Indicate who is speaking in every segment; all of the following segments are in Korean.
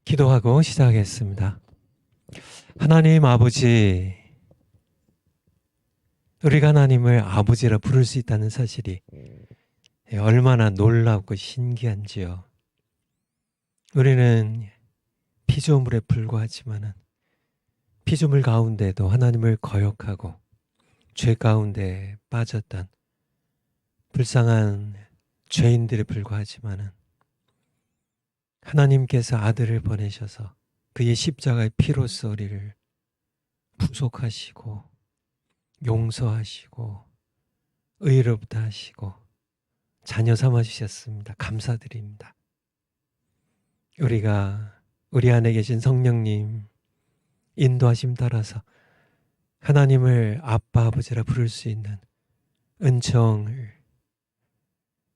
Speaker 1: 기도하고 시작하겠습니다. 하나님 아버지, 우리가 하나님을 아버지라 부를 수 있다는 사실이 얼마나 놀랍고 신기한지요. 우리는 피조물에 불과하지만 피조물 가운데도 하나님을 거역하고 죄 가운데 빠졌던 불쌍한 죄인들에 불과하지만 하나님께서 아들을 보내셔서 그의 십자가의 피로써 우리를 구속하시고 용서하시고 의롭다 하시고 자녀 삼아 주셨습니다. 감사드립니다. 우리가 우리 안에 계신 성령님 인도하심 따라서 하나님을 아빠 아버지라 부를 수 있는 은총을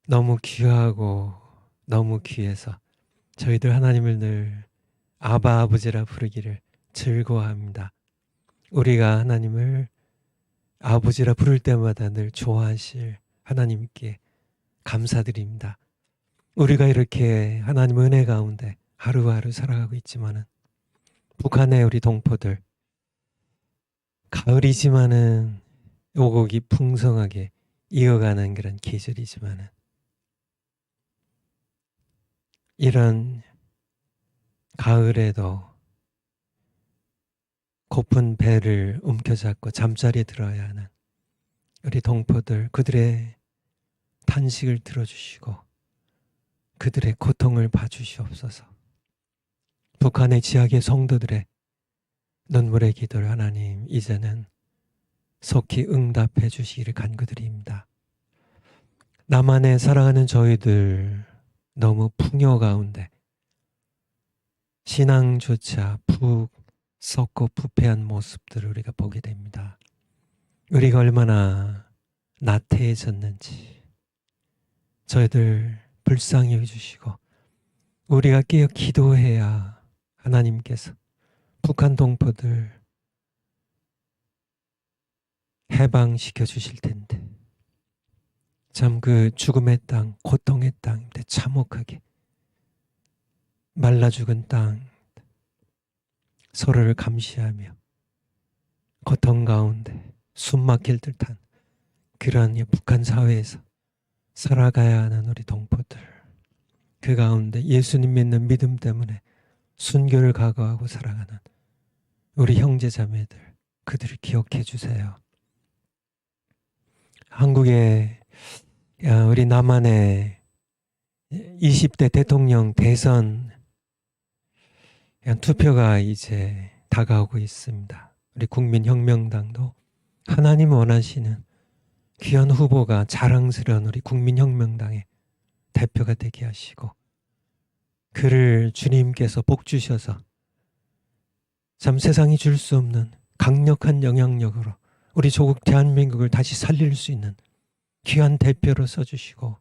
Speaker 1: 너무 귀하고 너무 귀해서 저희들 하나님을 늘 아바 아버지라 부르기를 즐거워합니다. 우리가 하나님을 아버지라 부를 때마다 늘 좋아하실 하나님께 감사드립니다. 우리가 이렇게 하나님 은혜 가운데 하루하루 살아가고 있지만은 북한의 우리 동포들 가을이지만은 오곡이 풍성하게 이어가는 그런 계절이지만은 이런 가을에도 고픈 배를 움켜잡고 잠자리에 들어야 하는 우리 동포들, 그들의 탄식을 들어주시고 그들의 고통을 봐주시옵소서. 북한의 지하계 성도들의 눈물의 기도를 하나님 이제는 속히 응답해 주시기를 간구드립니다. 남한에 살아가는 저희들 너무 풍요 가운데 신앙조차 푹 썩고 부패한 모습들을 우리가 보게 됩니다. 우리가 얼마나 나태해졌는지 저희들 불쌍히 여겨주시고 우리가 깨어 기도해야 하나님께서 북한 동포들 해방시켜 주실 텐데 참 그 죽음의 땅, 고통의 땅인데 참혹하게 말라 죽은 땅 서로를 감시하며 고통 가운데 숨 막힐 듯한 그런 북한 사회에서 살아가야 하는 우리 동포들, 그 가운데 예수님 믿는 믿음 때문에 순교를 각오하고 살아가는 우리 형제 자매들, 그들을 기억해 주세요. 한국의 우리 남한의 20대 대통령 대선 투표가 이제 다가오고 있습니다. 우리 국민혁명당도 하나님 원하시는 귀한 후보가 자랑스러운 우리 국민혁명당의 대표가 되게 하시고 그를 주님께서 복 주셔서 참 세상이 줄 수 없는 강력한 영향력으로 우리 조국 대한민국을 다시 살릴 수 있는 귀한 대표로 써주시고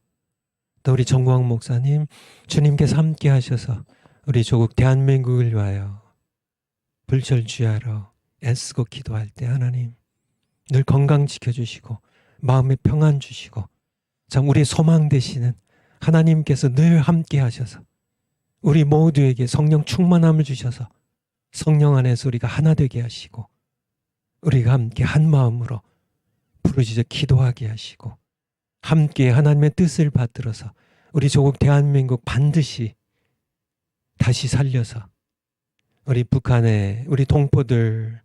Speaker 1: 또 우리 정광 목사님 주님께서 함께 하셔서 우리 조국 대한민국을 위하여 불철주야로 애쓰고 기도할 때 하나님 늘 건강 지켜주시고 마음의 평안 주시고 참 우리 소망 되시는 하나님께서 늘 함께 하셔서 우리 모두에게 성령 충만함을 주셔서 성령 안에서 우리가 하나 되게 하시고 우리가 함께 한 마음으로 부르짖어 기도하게 하시고 함께 하나님의 뜻을 받들어서 우리 조국 대한민국 반드시 다시 살려서 우리 북한의 우리 동포들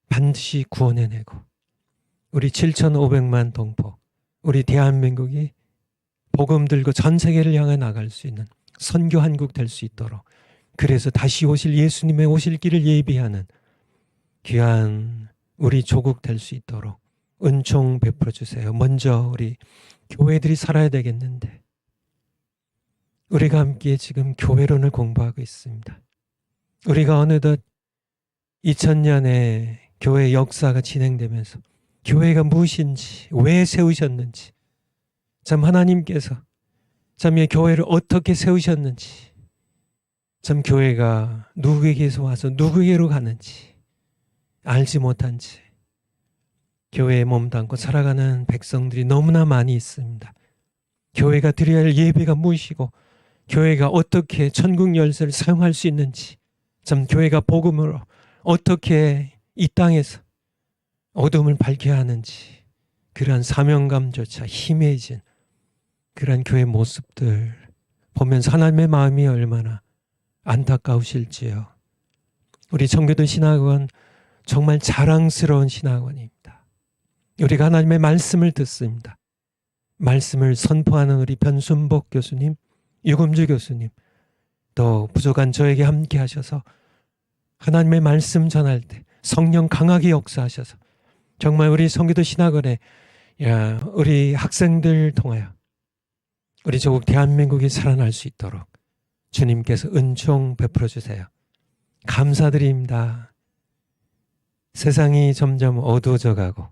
Speaker 1: 반드시 구원해내고 우리 7,500만 동포, 우리 대한민국이 복음 들고 전 세계를 향해 나갈 수 있는 선교 한국 될 수 있도록 그래서 다시 오실 예수님의 오실 길을 예비하는 귀한 우리 조국 될 수 있도록 은총 베풀어 주세요. 먼저 우리 교회들이 살아야 되겠는데 우리가 함께 지금 교회론을 공부하고 있습니다. 우리가 어느덧 2000년의 교회 역사가 진행되면서 교회가 무엇인지 왜 세우셨는지 참 하나님께서 참 이 교회를 어떻게 세우셨는지 참 교회가 누구에게서 와서 누구에게로 가는지 알지 못한 채 교회에 몸담고 살아가는 백성들이 너무나 많이 있습니다. 교회가 드려야 할 예배가 무엇이고 교회가 어떻게 천국 열쇠를 사용할 수 있는지, 참 교회가 복음으로 어떻게 이 땅에서 어둠을 밝혀야 하는지, 그러한 사명감조차 희미해진 그러한 교회 모습들 보면서 하나님의 마음이 얼마나 안타까우실지요. 우리 청교도 신학원 정말 자랑스러운 신학원입니다. 우리가 하나님의 말씀을 듣습니다. 말씀을 선포하는 우리 변순복 교수님, 유금주 교수님, 또 부족한 저에게 함께 하셔서 하나님의 말씀 전할 때 성령 강하게 역사하셔서 정말 우리 청교도 신학원에 우리 학생들 통하여 우리 조국 대한민국이 살아날 수 있도록 주님께서 은총 베풀어 주세요. 감사드립니다. 세상이 점점 어두워져 가고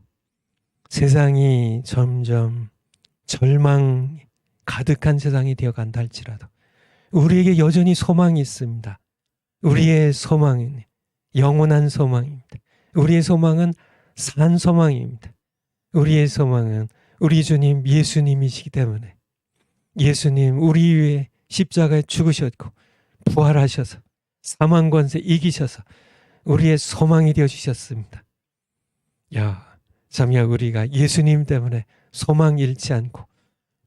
Speaker 1: 세상이 점점 절망 가득한 세상이 되어간다 할지라도 우리에게 여전히 소망이 있습니다. 우리의 소망은 영원한 소망입니다. 우리의 소망은 산 소망입니다. 우리의 소망은 우리 주님 예수님이시기 때문에 예수님 우리 위해 십자가에 죽으셨고 부활하셔서 사망 권세 이기셔서 우리의 소망이 되어주셨습니다. 참야 우리가 예수님 때문에 소망 잃지 않고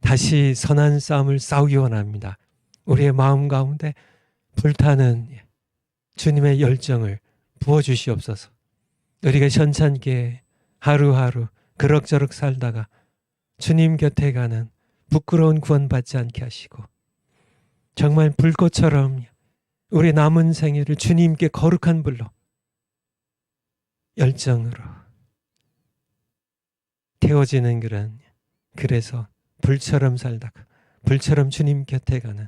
Speaker 1: 다시 선한 싸움을 싸우기 원합니다. 우리의 마음 가운데 불타는 주님의 열정을 부어주시옵소서. 우리가 현찮게 하루하루 그럭저럭 살다가 주님 곁에 가는 부끄러운 구원받지 않게 하시고 정말 불꽃처럼 우리 남은 생애를 주님께 거룩한 불로 열정으로 태워지는 그래서 불처럼 살다가 불처럼 주님 곁에 가는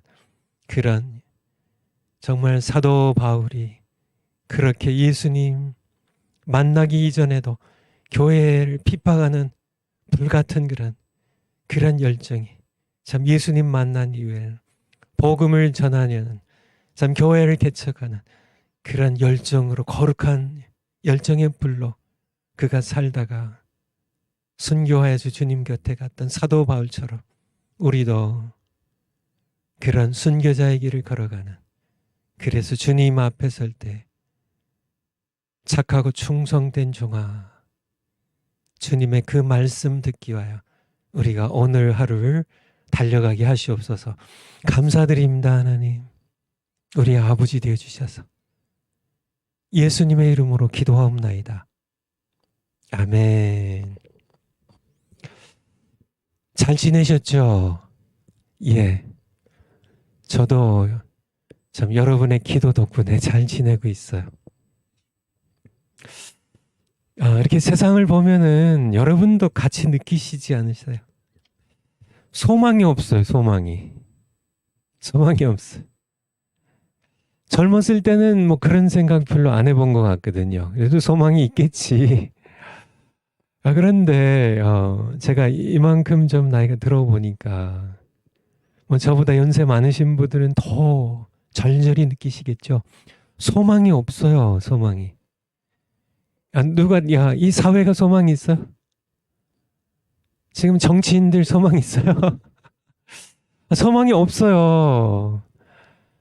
Speaker 1: 그런 정말 사도 바울이 그렇게 예수님 만나기 이전에도 교회를 핍박하는 불같은 그런 열정이 참 예수님 만난 이후에는 복음을 전하려는 참 교회를 개척하는 그런 열정으로 거룩한 열정의 불로 그가 살다가 순교하여 주님 곁에 갔던 사도 바울처럼 우리도 그런 순교자의 길을 걸어가는 그래서 주님 앞에 설 때 착하고 충성된 종아 주님의 그 말씀 듣기 위하여 우리가 오늘 하루를 달려가게 하시옵소서. 감사드립니다. 하나님 우리 아버지 되어주셔서 예수님의 이름으로 기도하옵나이다. 아멘. 잘 지내셨죠? 예. 저도 참 여러분의 기도 덕분에 잘 지내고 있어요. 이렇게 세상을 보면은 여러분도 같이 느끼시지 않으세요? 소망이 없어요, 소망이. 소망이 없어요. 젊었을 때는 뭐 그런 생각 별로 안 해본 것 같거든요. 그래도 소망이 있겠지. 그런데 제가 이만큼 좀 나이가 들어보니까 뭐 저보다 연세 많으신 분들은 더 절절히 느끼시겠죠. 소망이 없어요, 소망이. 누가 이 사회가 소망이 있어? 지금 정치인들 소망 있어요? 소망이 없어요.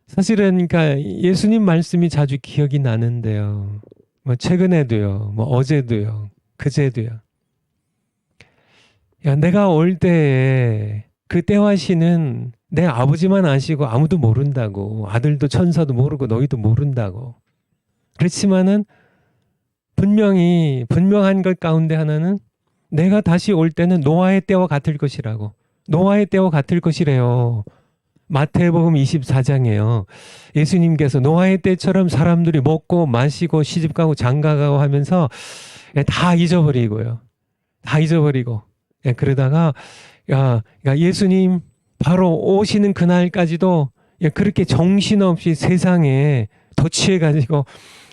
Speaker 1: 사실은 그러니까 예수님 말씀이 자주 기억이 나는데요. 뭐 최근에도요, 뭐 어제도요, 그제도요. 내가 올 때에 그 때와 시는 내 아버지만 아시고 아무도 모른다고. 아들도 천사도 모르고 너희도 모른다고. 그렇지만은 분명한 것 가운데 하나는 내가 다시 올 때는 노아의 때와 같을 것이라고. 노아의 때와 같을 것이래요. 마태복음 24장이에요. 예수님께서 노아의 때처럼 사람들이 먹고 마시고 시집가고 장가가고 하면서 다 잊어버리고요. 다 잊어버리고. 그러다가 예수님 바로 오시는 그날까지도 그렇게 정신없이 세상에 도취해가지고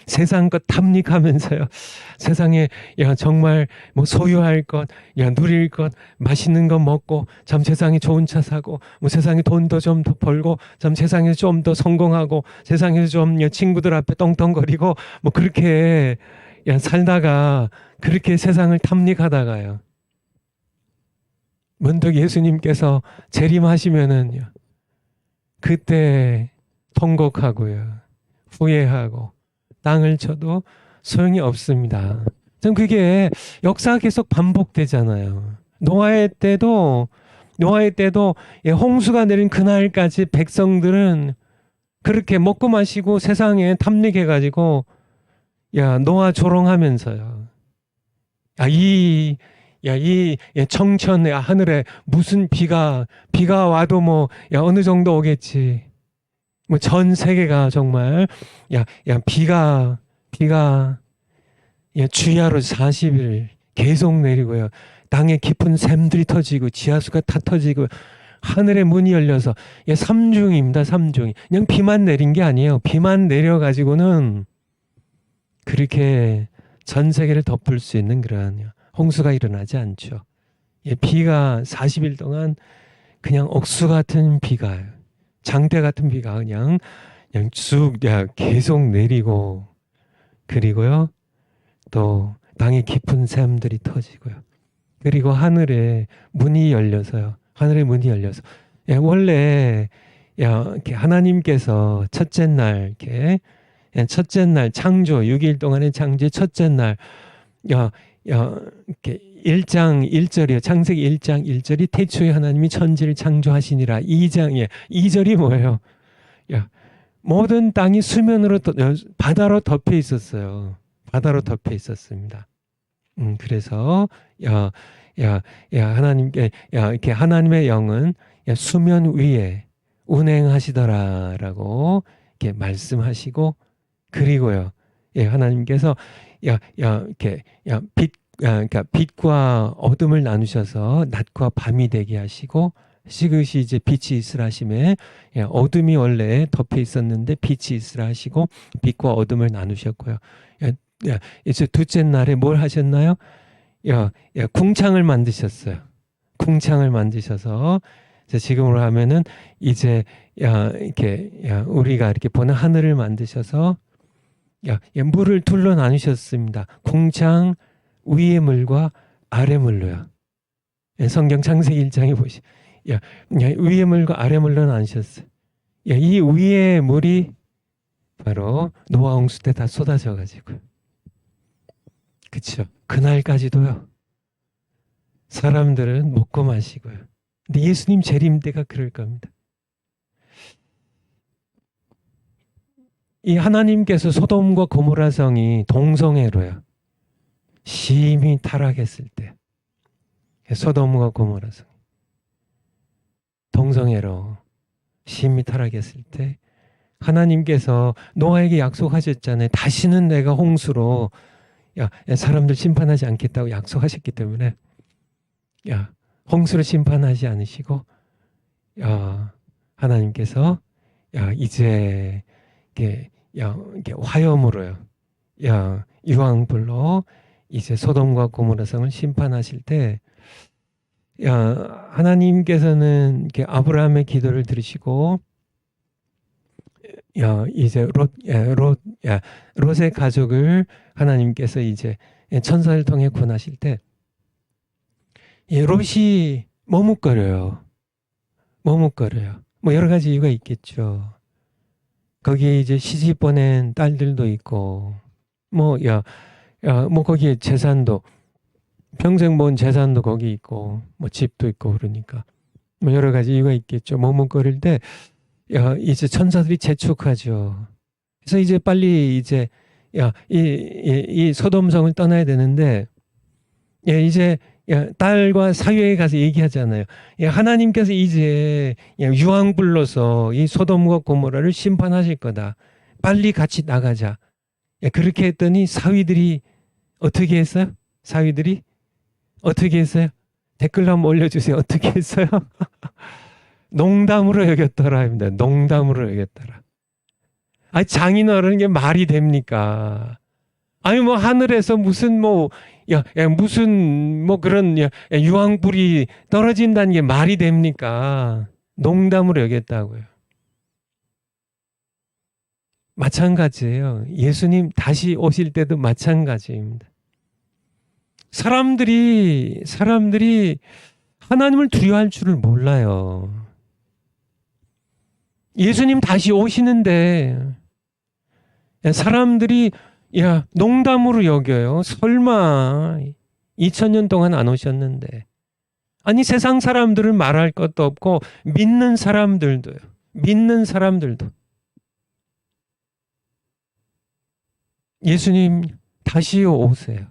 Speaker 1: 세상 것 탐닉하면서요. 세상에 정말 뭐 소유할 것, 누릴 것, 맛있는 거 먹고 참 세상에 좋은 차 사고 뭐 세상에 돈도 좀 더 벌고 참 세상에서 좀 더 성공하고 세상에서 좀 친구들 앞에 떵떵거리고 뭐 그렇게 살다가 그렇게 세상을 탐닉하다가요. 문득 예수님께서 재림하시면은 그때 통곡하고요. 후회하고 땅을 쳐도 소용이 없습니다. 참 그게 역사가 계속 반복되잖아요. 노아의 때도 홍수가 내린 그날까지 백성들은 그렇게 먹고 마시고 세상에 탐닉해가지고 노아 조롱하면서요. 이 청천의 하늘에 무슨 비가 와도 어느 정도 오겠지. 전 세계가 정말 비가 주야로 40일 계속 내리고요. 땅에 깊은 샘들이 터지고 지하수가 다 터지고 하늘의 문이 열려서 삼중입니다. 삼중이. 그냥 비만 내린 게 아니에요. 비만 내려가지고는 그렇게 전 세계를 덮을 수 있는 그런 홍수가 일어나지 않죠. 비가 40일 동안 그냥 억수 같은 비가, 장대 같은 비가 그냥 쭉 계속 내리고, 그리고요 또 땅에 깊은 샘들이 터지고요. 그리고 하늘에 문이 열려서요. 하늘의 문이 열려서 원래 이렇게 하나님께서 첫째 날 창조 6일 동안의 창조의 첫째 날 이렇게 1장 1절이요. 창세기 1장 1절이 태초에 하나님이 천지를 창조하시니라. 2절이 뭐예요? 모든 땅이 수면으로 바다로 덮여 있었어요. 바다로 덮여 있었습니다. 그래서 하나님께 이렇게 하나님의 영은 수면 위에 운행하시더라라고 이렇게 말씀하시고, 그리고요 하나님께서 이렇게 그러니까 빛과 어둠을 나누셔서 낮과 밤이 되게 하시고, 그것이 이제 빛이 있으라 하심에 어둠이 원래 덮여 있었는데 빛이 있으라 하시고 빛과 어둠을 나누셨고요. 이제 둘째 날에 뭘 하셨나요? 궁창을 만드셨어요. 궁창을 만드셔서 지금으로 하면은 이제 이렇게 우리가 이렇게 보는 하늘을 만드셔서 물을 둘러 나누셨습니다. 궁창 위의 물과 아래 물로요. 성경 창세기 1장에 보시. 위의 물과 아래 물로 나누셨어요. 이 위의 물이 바로 노아 홍수 때 다 쏟아져 가지고, 그렇죠. 그날까지도요. 사람들은 먹고 마시고요. 근데 예수님 재림 때가 그럴 겁니다. 이 하나님께서 소돔과 고모라 성이 동성애로요. 심히 타락했을 때, 소돔과 고모라 성 동성애로 심히 타락했을 때 하나님께서 노아에게 약속하셨잖아요. 다시는 내가 홍수로 사람들 심판하지 않겠다고 약속하셨기 때문에 홍수로 심판하지 않으시고 하나님께서 이제 이렇게 화염으로요, 유황불로 이제 소돔과 고모라 성을 심판하실 때 하나님께서는 이렇게 아브라함의 기도를 들으시고 이제 롯의 가족을 하나님께서 이제 천사를 통해 구원하실 때 롯이 머뭇거려요. 뭐 여러 가지 이유가 있겠죠. 거기에 이제 시집 보낸 딸들도 있고, 뭐 거기에 재산도, 평생 모은 재산도 거기 있고, 뭐 집도 있고, 그러니까 뭐 여러 가지 이유가 있겠죠. 머뭇거릴 때 이제 천사들이 재촉하죠. 그래서 이제 빨리 이제 이 소돔성을 떠나야 되는데 이제 딸과 사위에 가서 얘기하잖아요. 하나님께서 이제 유황불로서 이 소돔과 고모라를 심판하실 거다. 빨리 같이 나가자. 그렇게 했더니 사위들이 어떻게 했어요? 댓글로 한번 올려주세요. 어떻게 했어요? 농담으로 여겼더라 합니다. 농담으로 여겼더라. 장인어른인 게 말이 됩니까? 뭐 하늘에서 무슨 그런 유황불이 떨어진다는 게 말이 됩니까? 농담으로 여겼다고요. 마찬가지예요. 예수님 다시 오실 때도 마찬가지입니다. 사람들이 하나님을 두려워할 줄을 몰라요. 예수님 다시 오시는데 사람들이 농담으로 여겨요. 설마 2000년 동안 안 오셨는데. 아니 세상 사람들은 말할 것도 없고 믿는 사람들도 예수님 다시 오세요.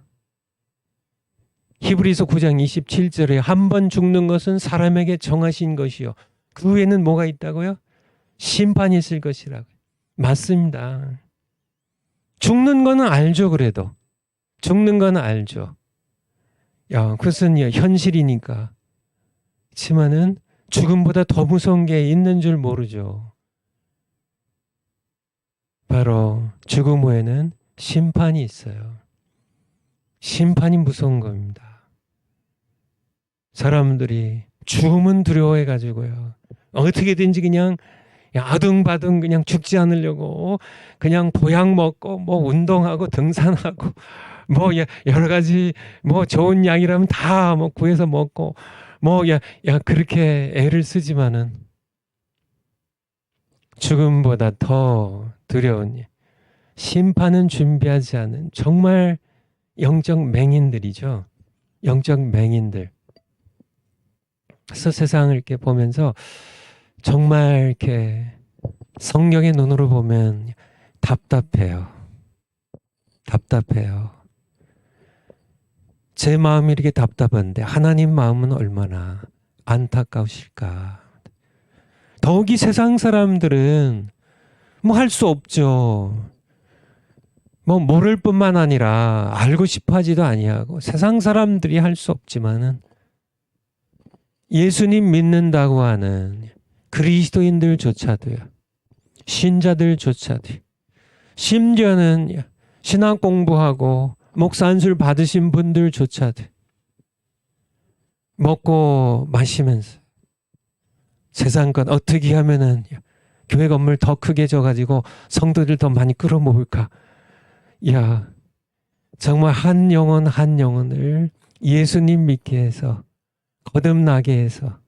Speaker 1: 히브리서 9장 27절에 한 번 죽는 것은 사람에게 정하신 것이요. 그 후에는 뭐가 있다고요? 심판이 있을 것이라고. 맞습니다. 죽는 거는 알죠. 그래도 죽는 건 알죠. 그것은 현실이니까. 그렇지만은 죽음보다 더 무서운 게 있는 줄 모르죠. 바로 죽음 후에는 심판이 있어요. 심판이 무서운 겁니다. 사람들이 죽음은 두려워해가지고요. 어떻게든지 그냥 아둥바둥 그냥 죽지 않으려고 그냥 보약 먹고 뭐 운동하고 등산하고 뭐 여러 가지 뭐 좋은 약이라면 다 뭐 구해서 먹고 뭐 그렇게 애를 쓰지만은 죽음보다 더 두려운 심판은 준비하지 않은 정말 영적 맹인들이죠. 영적 맹인들. 그래서 세상을 이렇게 보면서 정말 이렇게 성경의 눈으로 보면 답답해요. 제 마음이 이렇게 답답한데 하나님 마음은 얼마나 안타까우실까. 더욱이 세상 사람들은 뭐 할 수 없죠. 뭐 모를 뿐만 아니라 알고 싶어 하지도 아니하고 세상 사람들이 할 수 없지만은 예수님 믿는다고 하는 그리스도인들조차도요. 신자들조차도 심지어는 신학 공부하고 목사 안수를 받으신 분들조차도 먹고 마시면서 세상 것 어떻게 하면은 교회 건물 더 크게 져가지고 성도들 더 많이 끌어모을까. 정말 한 영혼을 예수님 믿게 해서 거듭나게 해서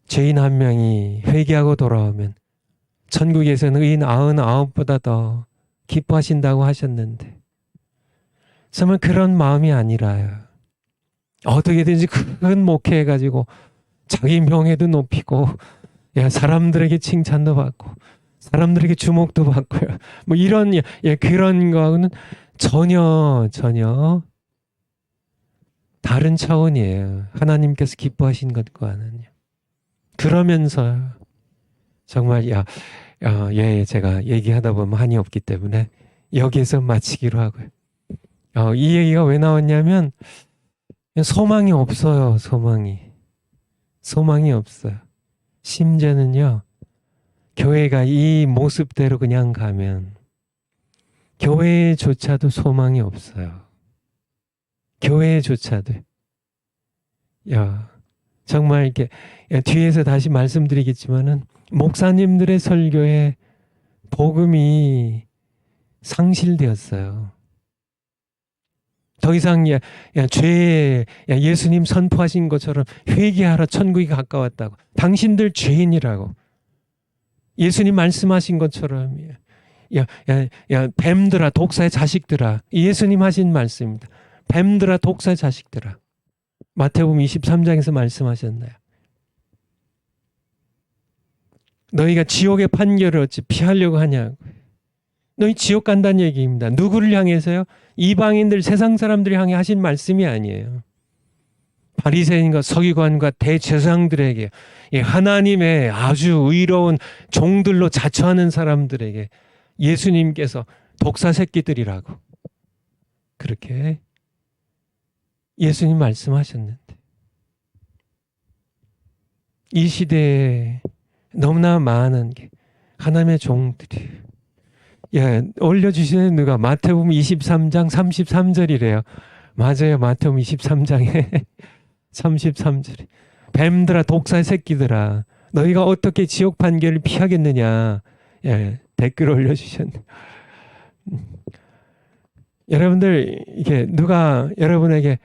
Speaker 1: 죄인 한 명이 회개하고 돌아오면 천국에서는 의인 99보다 더 기뻐하신다고 하셨는데 정말 그런 마음이 아니라요. 어떻게든지 큰 목회해가지고 자기 명예도 높이고 사람들에게 칭찬도 받고 사람들에게 주목도 받고요. 뭐 이런 그런 거하고는 전혀 다른 차원이에요. 하나님께서 기뻐하신 것과는. 그러면서 정말 제가 얘기하다 보면 한이 없기 때문에 여기에서 마치기로 하고요. 이 얘기가 왜 나왔냐면 소망이 없어요. 소망이 없어요. 심지어는요. 교회가 이 모습대로 그냥 가면 교회조차도 소망이 없어요. 교회조차도. 정말 이렇게 뒤에서 다시 말씀드리겠지만은 목사님들의 설교에 복음이 상실되었어요. 더 이상 죄에 예수님 선포하신 것처럼 회개하라 천국이 가까웠다고. 당신들 죄인이라고. 예수님 말씀하신 것처럼 뱀들아 독사의 자식들아. 예수님 하신 말씀입니다. 뱀들아 독사의 자식들아. 마태복음 23장에서 말씀하셨나요? 너희가 지옥의 판결을 어찌 피하려고 하냐고. 너희 지옥 간다는 얘기입니다. 누구를 향해서요? 이방인들 세상 사람들을 향해 하신 말씀이 아니에요. 바리새인과 서기관과 대제사장들에게 하나님의 아주 의로운 종들로 자처하는 사람들에게 예수님께서 독사 새끼들이라고 그렇게 예수님 말씀하셨는데 이 시대에 너무나 많은 게 하나님의 종들이 올려주시는 누가 마태복음 23장 33절이래요. 맞아요. 마태복음 23장에 33절에 뱀들아 독사의 새끼들아 너희가 어떻게 지옥 판결을 피하겠느냐. 댓글 올려주셨네. 여러분들 이게 누가 여러분에게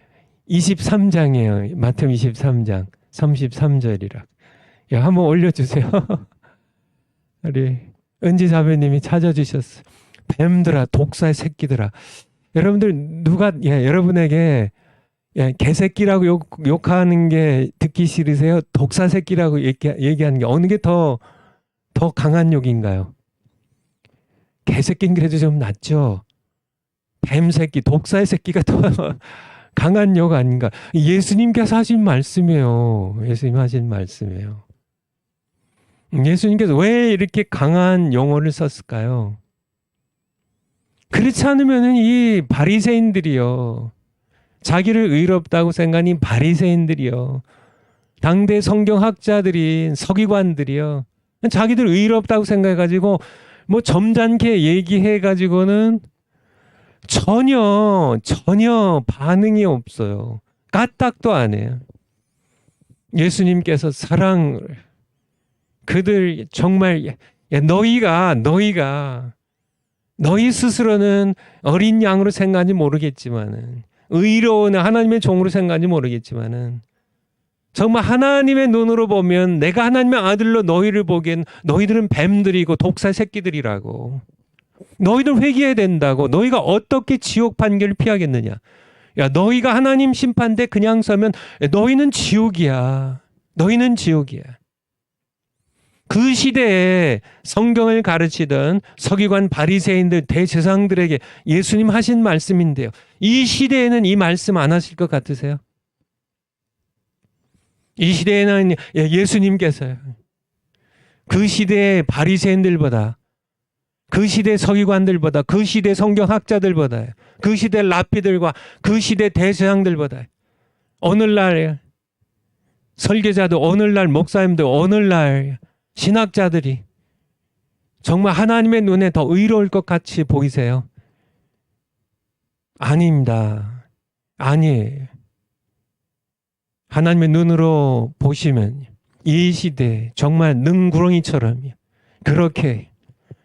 Speaker 1: 23장이에요. 마태복음 23장 33절이라. 야, 한번 올려주세요. 우리 은지 자매님이 찾아주셨어요. 뱀들아, 독사의 새끼들아. 여러분들 누가 여러분에게 개새끼라고 욕하는 게 듣기 싫으세요? 독사 새끼라고 얘기하는 게 어느 게 더 강한 욕인가요? 개새끼는 그래도 좀 낫죠. 뱀 새끼, 독사의 새끼가 더 강한 욕 아닌가? 예수님께서 하신 말씀이에요. 예수님 하신 말씀이에요. 예수님께서 왜 이렇게 강한 용어를 썼을까요? 그렇지 않으면 이 바리새인들이요, 자기를 의롭다고 생각하는 바리새인들이요, 당대 성경학자들인 서기관들이요, 자기들 의롭다고 생각해가지고 뭐 점잖게 얘기해가지고는 전혀 반응이 없어요. 까딱도 안 해요. 예수님께서 사랑을, 그들 정말 너희가 너희 스스로는 어린 양으로 생각하는지 모르겠지만은, 의로운 하나님의 종으로 생각하는지 모르겠지만은, 정말 하나님의 눈으로 보면 내가 하나님의 아들로 너희를 보기엔 너희들은 뱀들이고 독사 새끼들이라고. 너희들 회개해야 된다고. 너희가 어떻게 지옥 판결을 피하겠느냐. 야, 너희가 하나님 심판대 그냥 서면 너희는 지옥이야. 너희는 지옥이야. 그 시대에 성경을 가르치던 서기관 바리새인들 대제사장들에게 예수님 하신 말씀인데요. 이 시대에는 이 말씀 안 하실 것 같으세요? 이 시대에는 예수님께서요, 그 시대의 바리새인들보다, 그 시대 서기관들보다, 그 시대 성경학자들보다, 그 시대 랍비들과 그 시대 대제사장들보다, 오늘날 설교자도, 오늘날 목사님도, 오늘날 신학자들이 정말 하나님의 눈에 더 의로울 것 같이 보이세요? 아닙니다. 아니에요. 하나님의 눈으로 보시면 이 시대 정말 능구렁이처럼 그렇게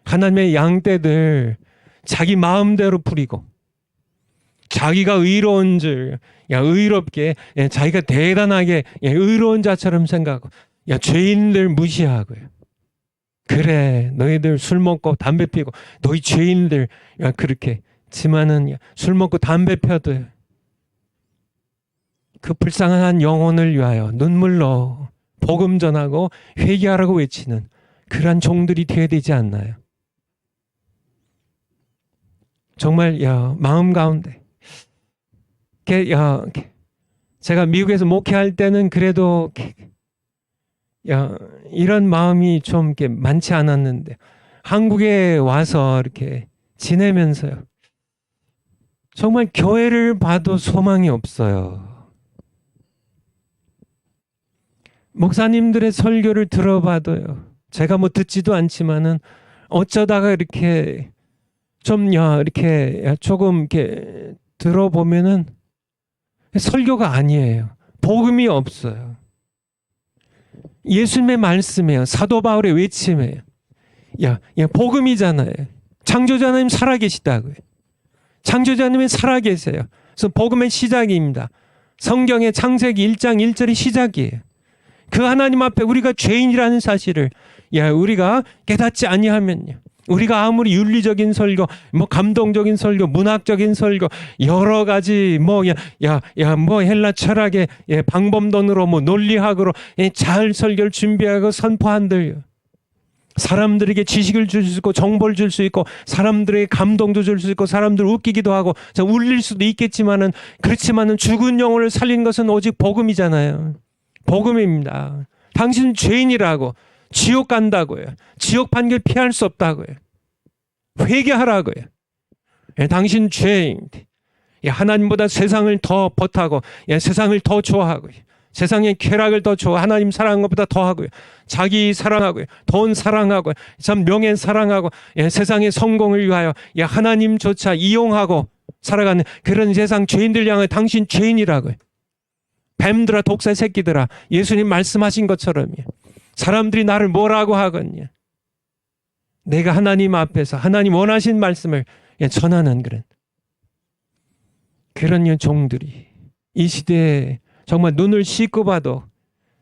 Speaker 1: 하나님의 양떼들 자기 마음대로 부리고, 자기가 의로운 줄 의롭게, 자기가 대단하게 의로운 자처럼 생각하고, 죄인들 무시하고요. 그래, 너희들 술 먹고 담배 피고 너희 죄인들 그렇게 지만은 술 먹고 담배 펴도 그 불쌍한 영혼을 위하여 눈물로 복음 전하고 회개하라고 외치는 그러한 종들이 되어야 되지 않나요? 정말 마음 가운데 제가 미국에서 목회할 때는 그래도 이런 마음이 좀 이렇게 많지 않았는데, 한국에 와서 이렇게 지내면서요, 정말 교회를 봐도 소망이 없어요. 목사님들의 설교를 들어봐도요, 제가 뭐 듣지도 않지만은 어쩌다가 이렇게 좀 이렇게 조금 이렇게 들어보면은 설교가 아니에요. 복음이 없어요. 예수님의 말씀이에요. 사도 바울의 외침이에요. 복음이잖아요. 창조자님 살아계시다고요. 창조자님이 살아계세요. 그래서 복음의 시작입니다. 성경의 창세기 1장 1절이 시작이에요. 그 하나님 앞에 우리가 죄인이라는 사실을 우리가 깨닫지 아니하면요, 우리가 아무리 윤리적인 설교, 뭐 감동적인 설교, 문학적인 설교, 여러 가지 뭐 헬라 철학의 방법론으로 뭐 논리학으로 잘 설교를 준비하고 선포한들, 사람들에게 지식을 줄 수 있고 정보를 줄 수 있고 사람들에게 감동도 줄 수 있고 사람들 웃기기도 하고 울릴 수도 있겠지만은, 그렇지만은 죽은 영혼을 살린 것은 오직 복음이잖아요. 복음입니다. 당신은 죄인이라고, 지옥 간다고요. 지옥 판결 피할 수 없다고요. 회개하라고요. 당신 죄인, 하나님보다 세상을 더 버타고, 세상을 더 좋아하고요. 세상의 쾌락을 더 좋아, 하나님 사랑하는 것보다 더 하고요. 자기 사랑하고요. 돈 사랑하고, 참 명예 사랑하고, 세상의 성공을 위하여 하나님조차 이용하고 살아가는 그런 세상 죄인들 향해 당신 죄인이라고요. 뱀들아, 독사 새끼들아, 예수님 말씀하신 것처럼요. 사람들이 나를 뭐라고 하겠냐. 내가 하나님 앞에서 하나님 원하신 말씀을 전하는 그런 종들이 이 시대에 정말 눈을 씻고 봐도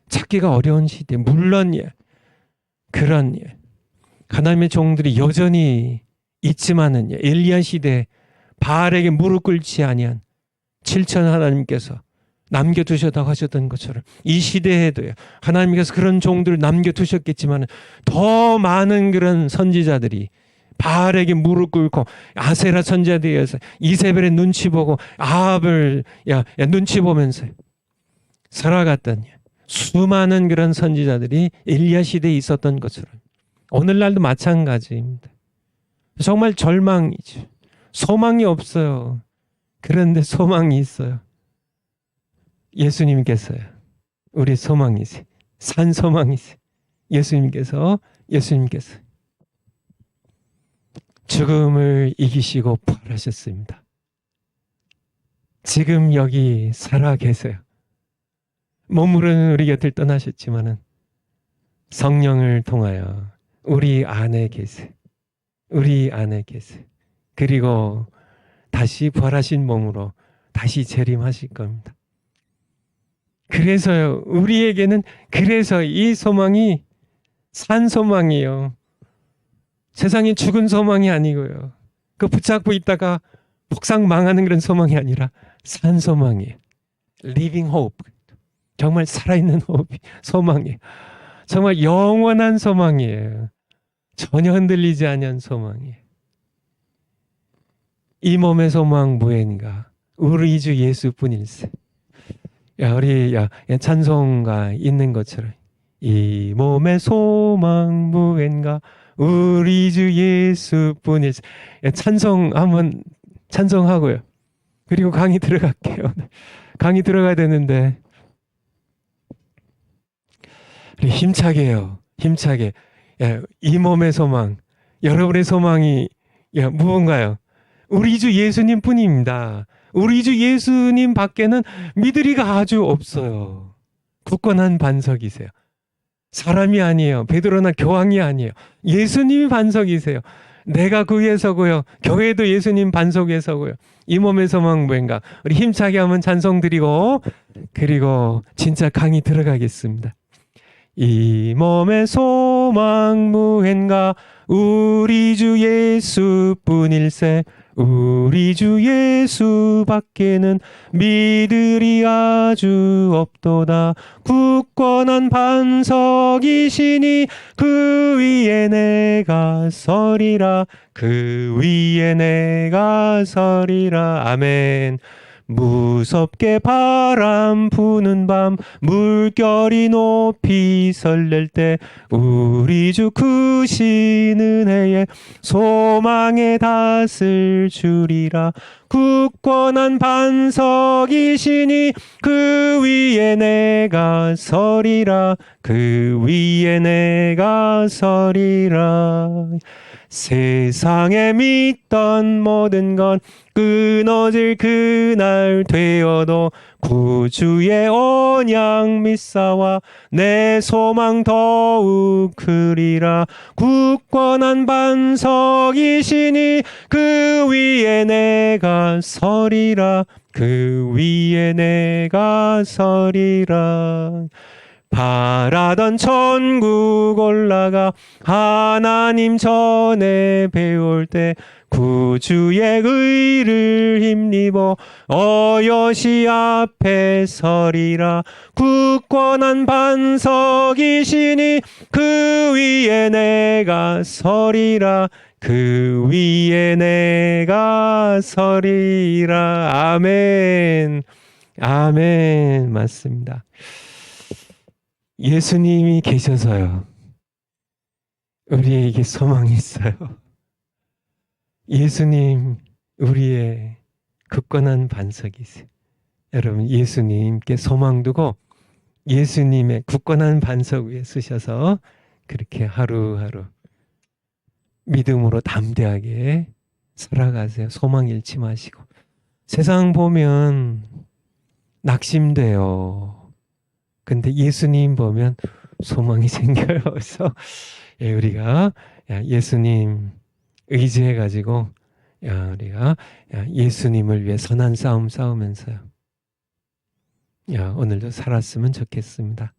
Speaker 1: 찾기가 어려운 시대. 물론 그런 하나님의 종들이 여전히 있지만은 엘리야 시대 바알에게 무릎 꿇지 아니한 7천 하나님께서 남겨두셨다고 하셨던 것처럼 이 시대에도요 하나님께서 그런 종들을 남겨두셨겠지만 더 많은 그런 선지자들이 바알에게 무릎 꿇고 아세라 선지자들에서 이세벨의 눈치 보고 아합을 눈치 보면서 살아갔던 수많은 그런 선지자들이 엘리야 시대에 있었던 것처럼 오늘날도 마찬가지입니다. 정말 절망이죠. 소망이 없어요. 그런데 소망이 있어요. 예수님께서요. 우리 소망이세요. 산 소망이세요. 예수님께서 죽음을 이기시고 부활하셨습니다. 지금 여기 살아 계세요. 몸으로는 우리 곁을 떠나셨지만은 성령을 통하여 우리 안에 계세요. 우리 안에 계세요. 그리고 다시 부활하신 몸으로 다시 재림하실 겁니다. 그래서요, 우리에게는 그래서 이 소망이 산 소망이에요. 세상에 죽은 소망이 아니고요. 그 붙잡고 있다가 폭삭 망하는 그런 소망이 아니라 산 소망이에요. Living hope. 정말 살아있는 소망이에요. 정말 영원한 소망이에요. 전혀 흔들리지 않은 소망이에요. 이 몸의 소망 무엔가 우리 주 예수뿐일세. 우리 찬송가 있는 것처럼 이 몸의 소망 무엔가 우리 주 예수뿐일세. 찬송 한번 찬송하고요. 그리고 강의 들어갈게요. 강의 들어가야 되는데 우리 힘차게요. 힘차게. 이 몸의 소망, 여러분의 소망이 무언가요? 우리 주 예수님 뿐입니다. 우리 주 예수님 밖에는 믿으리가 아주 없어요. 굳건한 반석이세요. 사람이 아니에요. 베드로나 교황이 아니에요. 예수님이 반석이세요. 내가 그 위에 서고요. 교회도 예수님 반석 위에 서고요. 이 몸의 소망 무엔가. 우리 힘차게 한번 찬송 드리고 그리고 진짜 강의 들어가겠습니다. 이 몸의 소망 무엔가 우리 주 예수뿐일세. 우리 주 예수밖에는 믿으리 아주 없도다. 굳건한 반석이시니 그 위에 내가 서리라. 그 위에 내가 서리라. 아멘. 무섭게 바람 부는 밤 물결이 높이 설렐 때 우리 주 크신 은혜에 소망의 닷을 주리라. 굳건한 반석이시니 그 위에 내가 서리라. 그 위에 내가 서리라. 세상에 믿던 모든 건 끊어질 그날 되어도 구주의 언약 믿사와 내 소망 더욱 크리라. 굳건한 반석이시니 그 위에 내가 서리라. 그 위에 내가 서리라. 바라던 천국 올라가 하나님 전에 배울 때 구주의 의를 힘입어 어여시 앞에 서리라. 굳건한 반석이시니 그 위에 내가 서리라. 그 위에 내가 서리라. 아멘. 아멘. 맞습니다. 예수님이 계셔서요. 우리에게 소망이 있어요. 예수님, 우리의 굳건한 반석이세요. 여러분, 예수님께 소망 두고 예수님의 굳건한 반석 위에 쓰셔서 그렇게 하루하루 믿음으로 담대하게 살아가세요. 소망 잃지 마시고. 세상 보면 낙심돼요. 근데 예수님 보면 소망이 생겨요. 그래서 우리가 예수님 의지해가지고 우리가 예수님을 위해 선한 싸움 싸우면서요. 오늘도 살았으면 좋겠습니다.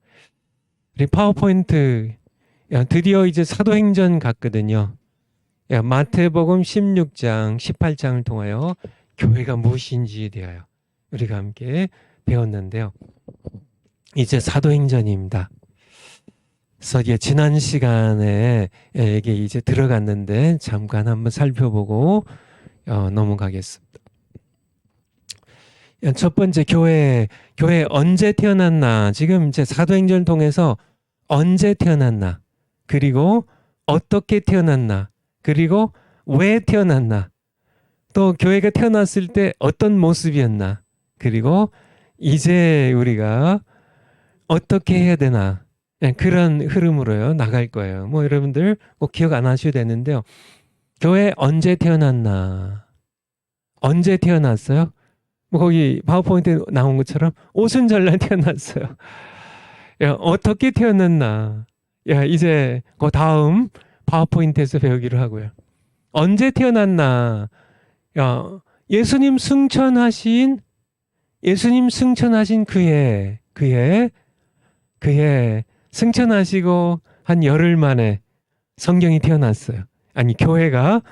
Speaker 1: 우리 파워포인트 드디어 이제 사도행전 갔거든요. 마태복음 16장, 18장을 통하여 교회가 무엇인지에 대하여 우리가 함께 배웠는데요. 이제 사도행전입니다. 그래서 지난 시간에 이게 이제 들어갔는데 잠깐 한번 살펴보고 넘어가겠습니다. 첫 번째 교회 언제 태어났나? 지금 이제 사도행전을 통해서 언제 태어났나? 그리고 어떻게 태어났나? 그리고 왜 태어났나? 또 교회가 태어났을 때 어떤 모습이었나? 그리고 이제 우리가 어떻게 해야 되나? 그런 흐름으로요 나갈 거예요. 뭐 여러분들 꼭 기억 안 하셔도 되는데요. 교회 언제 태어났나? 언제 태어났어요? 뭐 거기 파워포인트에 나온 것처럼 오순절날 태어났어요. 어떻게 태어났나? 이제 그 다음 파워포인트에서 배우기로 하고요. 언제 태어났나? 예수님 승천하신 그해 승천하시고 한 열흘 만에 성경이 태어났어요. 아니 교회가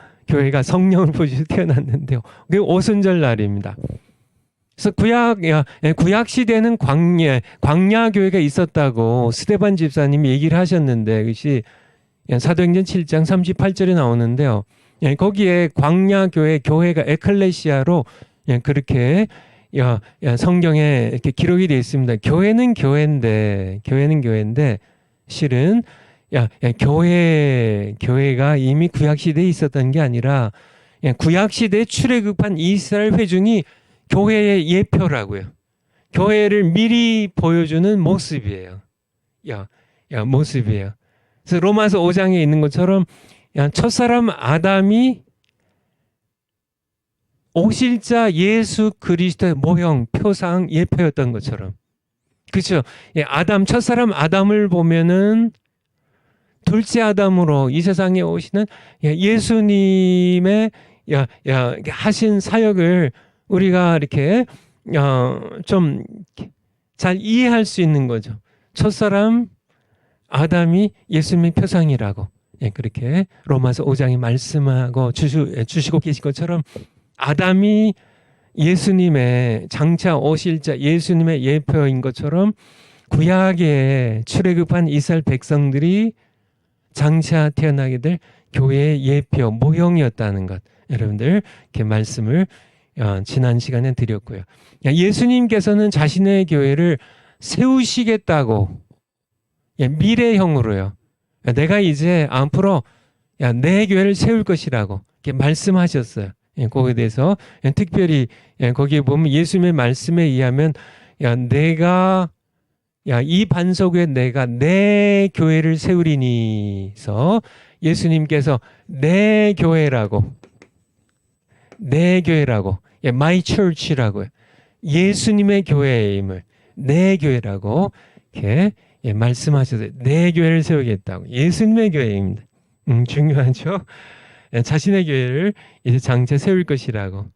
Speaker 1: 성령을 보시고 태어났는데요. 그게 오순절 날입니다. 그래서 구약 시대는 광야 교회가 있었다고 스데반 집사님이 얘기를 하셨는데 그것이 사도행전 7장 38절에 나오는데요. 거기에 광야 교회가 에클레시아로 그렇게 성경에 이렇게 기록이 되어 있습니다. 교회는 교회인데 실은 교회가 이미 구약 시대에 있었던 게 아니라 구약 시대에 출애굽한 이스라엘 회중이 교회의 예표라고요. 교회를 미리 보여주는 모습이에요. 모습이에요. 그래서 로마서 5장에 있는 것처럼 첫사람 아담이 오실 자 예수 그리스도의 모형, 표상, 예표였던 것처럼. 그렇죠? 첫사람 아담을 보면은 둘째 아담으로 이 세상에 오시는 예수님의 하신 사역을 우리가 이렇게 좀 잘 이해할 수 있는 거죠. 첫사람 아담이 예수님의 표상이라고 그렇게 로마서 5장이 말씀하고 주시고 계신 것처럼 아담이 예수님의 장차 오실 자 예수님의 예표인 것처럼 구약에 출애굽한 이스라엘 백성들이 장차 태어나게 될 교회의 예표 모형이었다는 것 여러분들 이렇게 말씀을 지난 시간에 드렸고요. 예수님께서는 자신의 교회를 세우시겠다고 미래형으로요. 내가 이제 앞으로 내 교회를 세울 것이라고 이렇게 말씀하셨어요. 거기에 대해서 특별히 거기에 보면 예수님의 말씀에 의하면 내가 이 반석 위에 내가 내 교회를 세우리니서 예수님께서 내 교회라고 my church라고요. 예수님의 교회임을 내 교회라고 이렇게 말씀하셔서 내 교회를 세우겠다고 예수님의 교회입니다. 중요하죠. 자신의 교회를 이제 장차 세울 것이라고.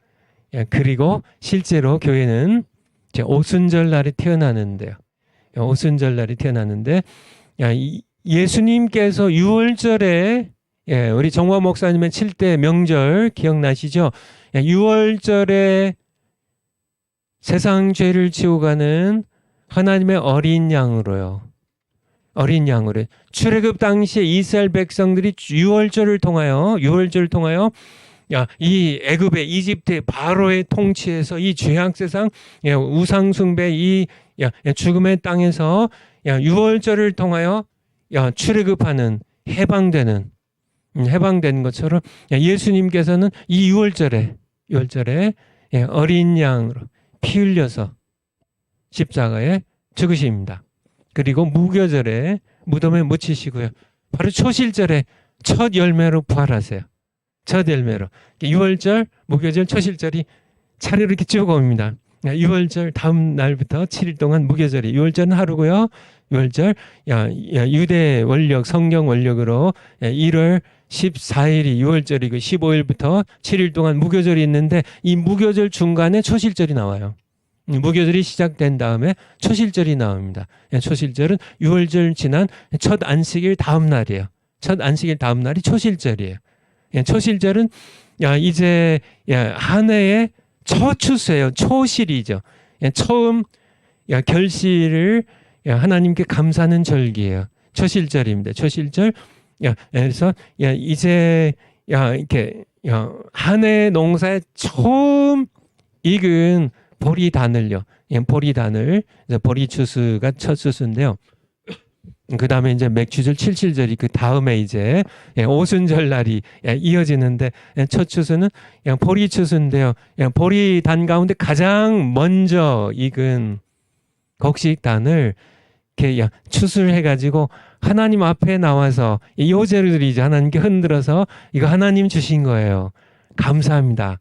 Speaker 1: 그리고 실제로 교회는 이제 오순절 날에 태어나는데요. 오순절 날이 태어났는데 예수님께서 6월절에 우리 정화 목사님의 7대 명절 기억나시죠? 6월절에 세상 죄를 지고 가는 하나님의 어린 양으로요. 출애굽 당시에 이스라엘 백성들이 6월절을 통하여 이 애굽의 이집트의 바로의 통치에서 이 죄악 세상 우상 숭배 이 죽음의 땅에서 6월절을 통하여 출애굽하는 해방되는 것처럼 예수님께서는 이 6월절에 어린 양으로 피 흘려서 십자가에 죽으십니다. 그리고 무교절에 무덤에 묻히시고요. 바로 초실절에 첫 열매로 부활하세요. 첫 열매로. 6월절, 무교절, 초실절이 차례로 이렇게 쭉 옵니다. 6월절 다음 날부터 7일 동안 무교절이 6월절은 하루고요. 6월절 유대 원력 성경 원력으로 1월 14일이 6월절이고 15일부터 7일 동안 무교절이 있는데 이 무교절 중간에 초실절이 나와요. 무교절이 시작된 다음에 초실절이 나옵니다. 초실절은 유월절 지난 첫 안식일 다음 날이에요. 첫 안식일 다음 날이 초실절이에요. 초실절은 이제 한 해의 첫 추수예요. 초실이죠. 처음 결실을 하나님께 감사하는 절기예요. 초실절입니다. 초실절. 그래서 이제 이렇게 한 해 농사에 처음 익은 보리단을요. 보리단을 보리추수가 첫 추수인데요. 그 다음에 이제 맥추절, 칠칠절이 그 다음에 이제 오순절 날이 이어지는데 첫 추수는 보리추수인데요. 보리단 가운데 가장 먼저 익은 곡식단을 이렇게 추수를 해가지고 하나님 앞에 나와서 이 요제들이 이제 하나님께 흔들어서 이거 하나님 주신 거예요. 감사합니다.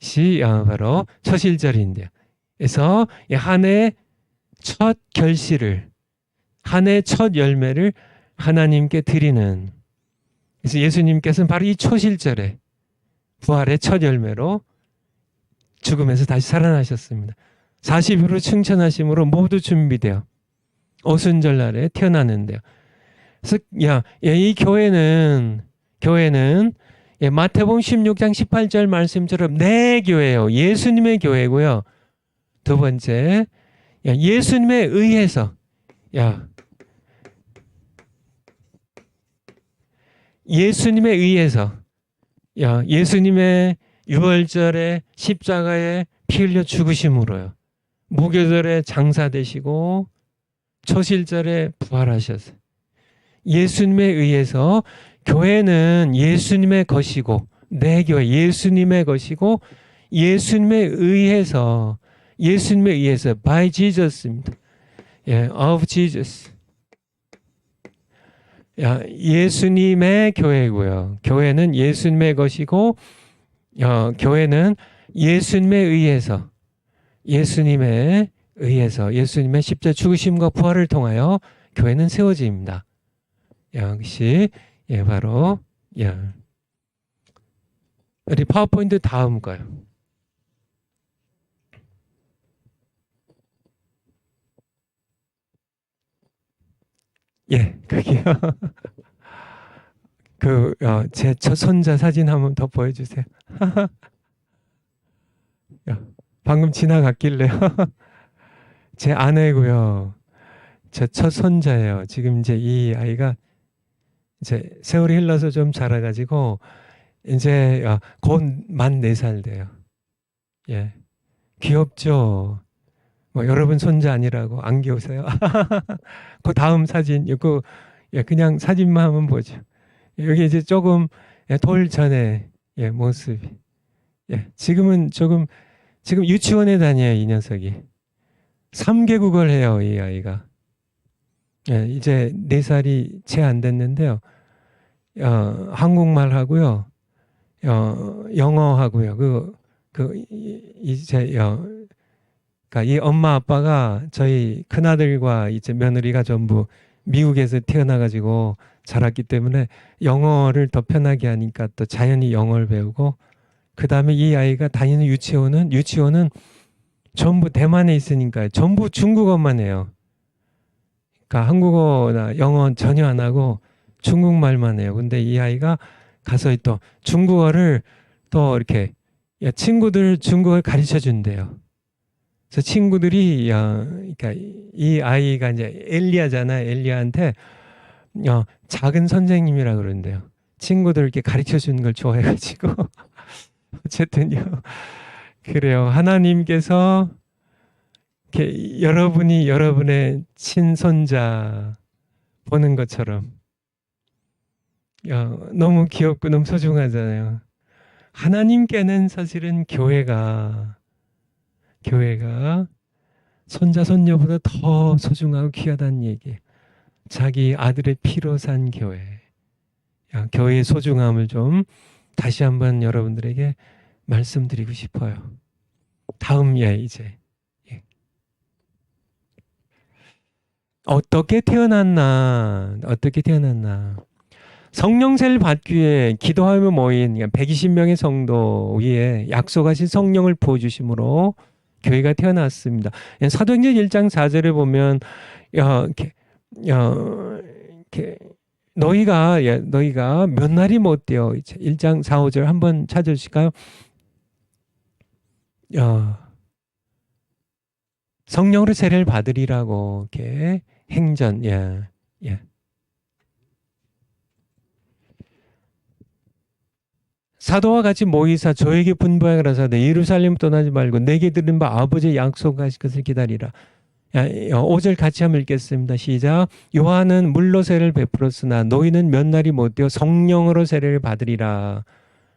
Speaker 1: 시 바로 초실절인데요. 그래서 한 해 첫 결실을, 한 해 첫 열매를 하나님께 드리는. 그래서 예수님께서는 바로 이 초실절에 부활의 첫 열매로 죽음에서 다시 살아나셨습니다. 40일로 충천하심으로 모두 준비되어 오순절 날에 태어나는데요. 그래서 이 교회는 마태복음 16장 18절 말씀처럼 내 교회예요. 예수님의 교회고요. 두 번째, 예수님에 의해서 예수님에 의해서 예수님의 유월절에 십자가에 피 흘려 죽으심으로요. 무교절에 장사되시고 초실절에 부활하셨어요. 예수님에 의해서 교회는 예수님의 것이고 내 교회 예수님의 것이고 예수님에 의해서 by Jesus입니다. of Jesus. 예수님의 교회고요. 교회는 예수님의 것이고 교회는 예수님에 의해서 예수님의 십자가 죽으심과 부활을 통하여 교회는 세워집니다. 역시 바로 우리 파워포인트 다음 거요. 그게요. 제 첫 손자 사진 한번 더 보여주세요. 방금 지나갔길래요. 제 아내고요. 제 첫 손자예요. 지금 이제 이 아이가 이제 세월이 흘러서 좀 자라가지고 이제 곧 만 4살 돼요. 귀엽죠? 여러분 손자 아니라고 안 귀여우세요? 그 다음 사진, 이거 그냥 사진만 한번 보죠. 여기 이제 조금 돌 전에 모습이. 지금은 지금 유치원에 다녀요, 이 녀석이. 3개국어를 해요, 이 아이가. 이제 4살이 채 안 됐는데요. 한국말 하고요. 영어 하고요. 그러니까 이 엄마 아빠가 저희 큰아들과 이제 며느리가 전부 미국에서 태어나가지고 자랐기 때문에 영어를 더 편하게 하니까 또 자연히 영어를 배우고, 그 다음에 이 아이가 다니는 유치원은 전부 대만에 있으니까 전부 중국어만 해요. 그러니까 한국어나 영어 전혀 안 하고 중국말만 해요. 근데 이 아이가 가서 또 중국어를 또 이렇게 친구들 중국어를 가르쳐 준대요. 그래서 친구들이 그러니까 이 아이가 이제 엘리야잖아요. 엘리야한테 작은 선생님이라 그러는데요. 친구들 이렇게 가르쳐 주는 걸 좋아해가지고 어쨌든요. 그래요. 하나님께서 이렇게 여러분이 여러분의 친손자 보는 것처럼 너무 귀엽고 너무 소중하잖아요. 하나님께는 사실은 교회가 손자 손녀보다 더 소중하고 귀하다는 얘기. 자기 아들의 피로 산 교회. 교회의 소중함을 좀 다시 한번 여러분들에게 말씀드리고 싶어요. 다음 이제 어떻게 태어났나. 성령세를 받기 위해 기도하며 모인 120명의 성도 위에 약속하신 성령을 부어주심으로 교회가 태어났습니다. 사도행전 1장 4절에 보면 너희가 몇 날이 못 되어 1장 4, 5절 한번 찾아주실까요? 성령으로 세례를 받으리라고 이렇게 행전 사도와 같이 모이사 저에게 분부하여 가라사대 예루살렘 떠나지 말고 내게 들은 바 아버지의 약속하실 것을 기다리라. 5절 같이 한번 읽겠습니다. 시작. 요한은 물로 세례를 베풀었으나 너희는 몇 날이 못 되어 성령으로 세례를 받으리라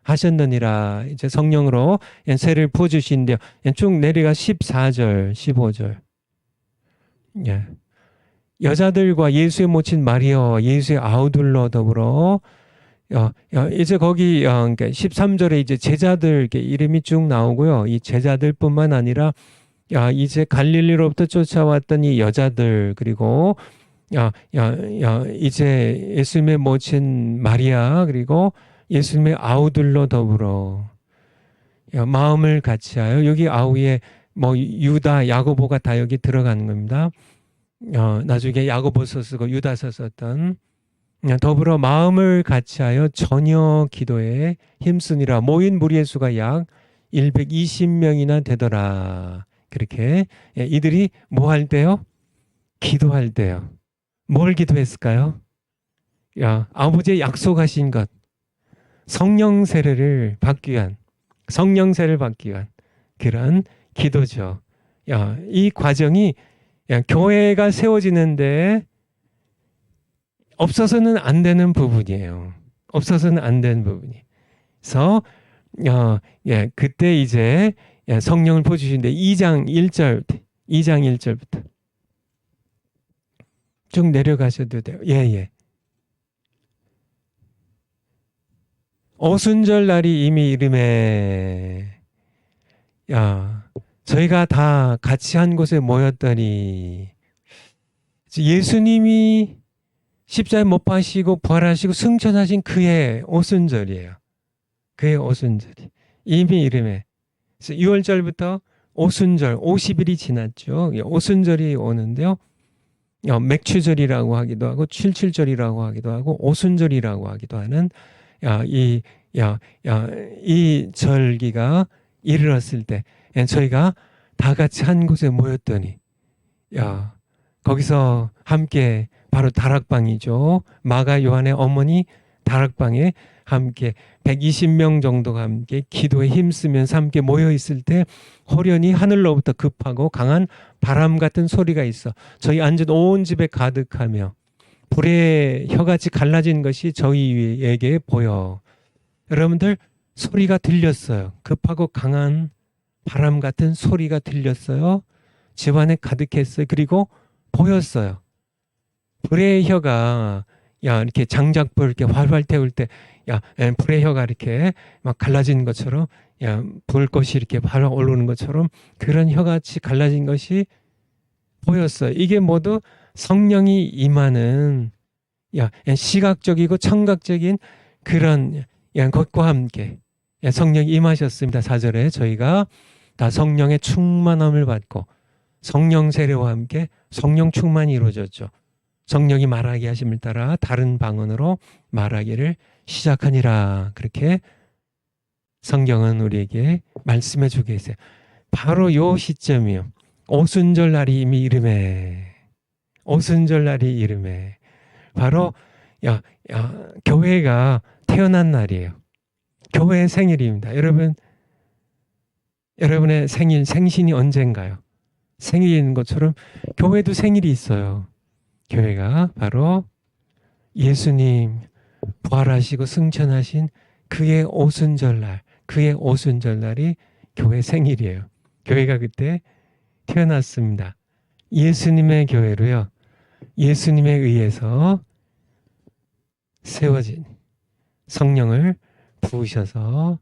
Speaker 1: 하셨느니라. 이제 성령으로 세례를 부어주신대요. 쭉 내려가 14절 15절. 여자들과 예수의 모친 마리아와 예수의 아우들로 더불어 이제 거기 13절에 이제 제자들 이름이 쭉 나오고요. 이 제자들뿐만 아니라 이제 갈릴리로부터 쫓아왔던 이 여자들 그리고 이제 예수님의 모친 마리아 그리고 예수님의 아우들로 더불어 마음을 같이하여 여기 아우에 뭐 유다 야고보가 다 여기 들어가는 겁니다. 나중에 야고보서 쓰고 유다서 썼던 더불어 마음을 같이하여 전혀 기도에 힘쓰니라. 모인 무리의 수가 약 120명이나 되더라. 그렇게 이들이 뭐 할 때요? 기도할 때요. 뭘 기도했을까요? 아버지의 약속하신 것 성령 세례를 받기 위한 그런 기도죠. 이 과정이 교회가 세워지는데 없어서는 안 되는 부분이에요. 없어서는 안 되는 부분이. 그래서 그때 이제 성령을 부어주시는데 2장 1절부터 쭉 내려가셔도 돼요. 오순절 날이 이미 이름에 저희가 다 같이 한 곳에 모였더니 예수님이 십자가에 못 박히시고 부활하시고 승천하신 그의 오순절이에요. 그의 오순절이 이미 이름에 6월절부터 오순절 50일이 지났죠. 오순절이 오는데요. 맥추절이라고 하기도 하고 칠칠절이라고 하기도 하고 오순절이라고 하기도 하는 이 절기가 이르렀을 때 저희가 다 같이 한 곳에 모였더니 거기서 함께 바로 다락방이죠. 마가 요한의 어머니 다락방에 함께 120명 정도가 함께 기도에 힘쓰면서 함께 모여 있을 때 호련히 하늘로부터 급하고 강한 바람 같은 소리가 있어 저희 앉은 온 집에 가득하며 불의 혀같이 갈라진 것이 저희에게 보여. 여러분들 소리가 들렸어요. 급하고 강한 바람 같은 소리가 들렸어요. 집안에 가득했어요. 그리고 보였어요. 불의 혀가 이렇게 장작불 이렇게 활활 태울 때 불의 혀가 이렇게 막 갈라진 것처럼 불꽃이 이렇게 활활 오르는 것처럼 그런 혀같이 갈라진 것이 보였어요. 이게 모두 성령이 임하는 시각적이고 청각적인 그런 것과 함께 성령이 임하셨습니다. 4절에 저희가 다 성령의 충만함을 받고 성령 세례와 함께 성령 충만이 이루어졌죠. 성령이 말하게 하심을 따라 다른 방언으로 말하기를 시작하니라. 그렇게 성경은 우리에게 말씀해 주고 계세요. 바로 요 시점이요. 오순절 날이 이미 이름에 오순절 날이 이름에 바로 교회가 태어난 날이에요. 교회의 생일입니다. 여러분의 생신이 언젠가요? 생일인 것처럼 교회도 생일이 있어요. 교회가 바로 예수님 부활하시고 승천하신 그의 오순절날, 그의 오순절날이 교회 생일이에요. 교회가 그때 태어났습니다. 예수님의 교회로요. 예수님에 의해서 세워진 성령을 부으셔서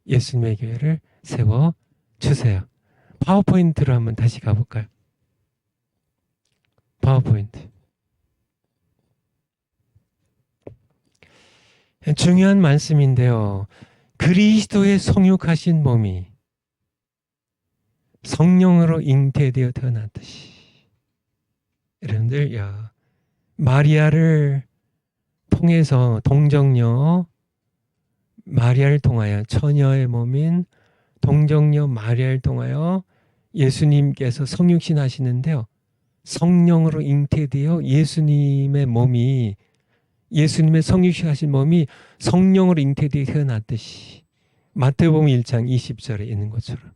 Speaker 1: 예수님의 교회를 세워주세요. 파워포인트로 한번 다시 가볼까요? 파워포인트. 중요한 말씀인데요. 그리스도의 성육하신 몸이 성령으로 잉태되어 태어났듯이. 여러분들, 마리아를 통해서 동정녀 마리아를 통하여, 처녀의 몸인 동정녀 마리아를 통하여 예수님께서 성육신 하시는데요. 성령으로 잉태되어 예수님의 몸이, 예수님의 성육신 하신 몸이 성령으로 잉태되어 태어났듯이 마태복음 1장 20절에 있는 것처럼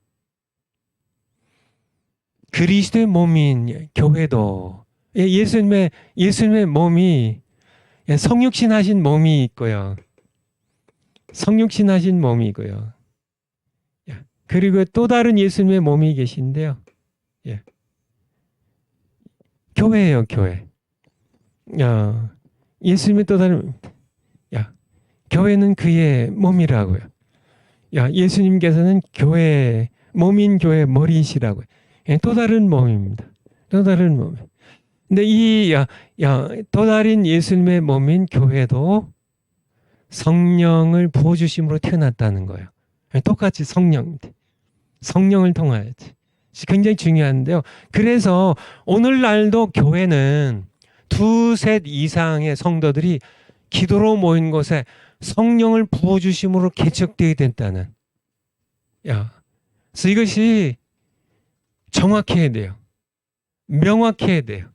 Speaker 1: 그리스도의 몸인 교회도 예수님의 몸이 성육신 하신 몸이 있고요. 성육신 하신 몸이 있고요. 그리고 또 다른 예수님의 몸이 계신데요. 교회예요, 교회. 예수님의 또 다른, 교회는 그의 몸이라고요. 예수님께서는 교회, 몸인 교회 머리이시라고요. 또 다른 몸입니다. 또 다른 몸. 근데 또 다른 예수님의 몸인 교회도 성령을 부어주심으로 태어났다는 거예요. 똑같이 성령입니다. 성령을 통하여지. 굉장히 중요한데요. 그래서 오늘날도 교회는 두셋 이상의 성도들이 기도로 모인 곳에 성령을 부어주심으로 개척되어야 된다는. 그래서 이것이 정확해야 돼요. 명확해야 돼요.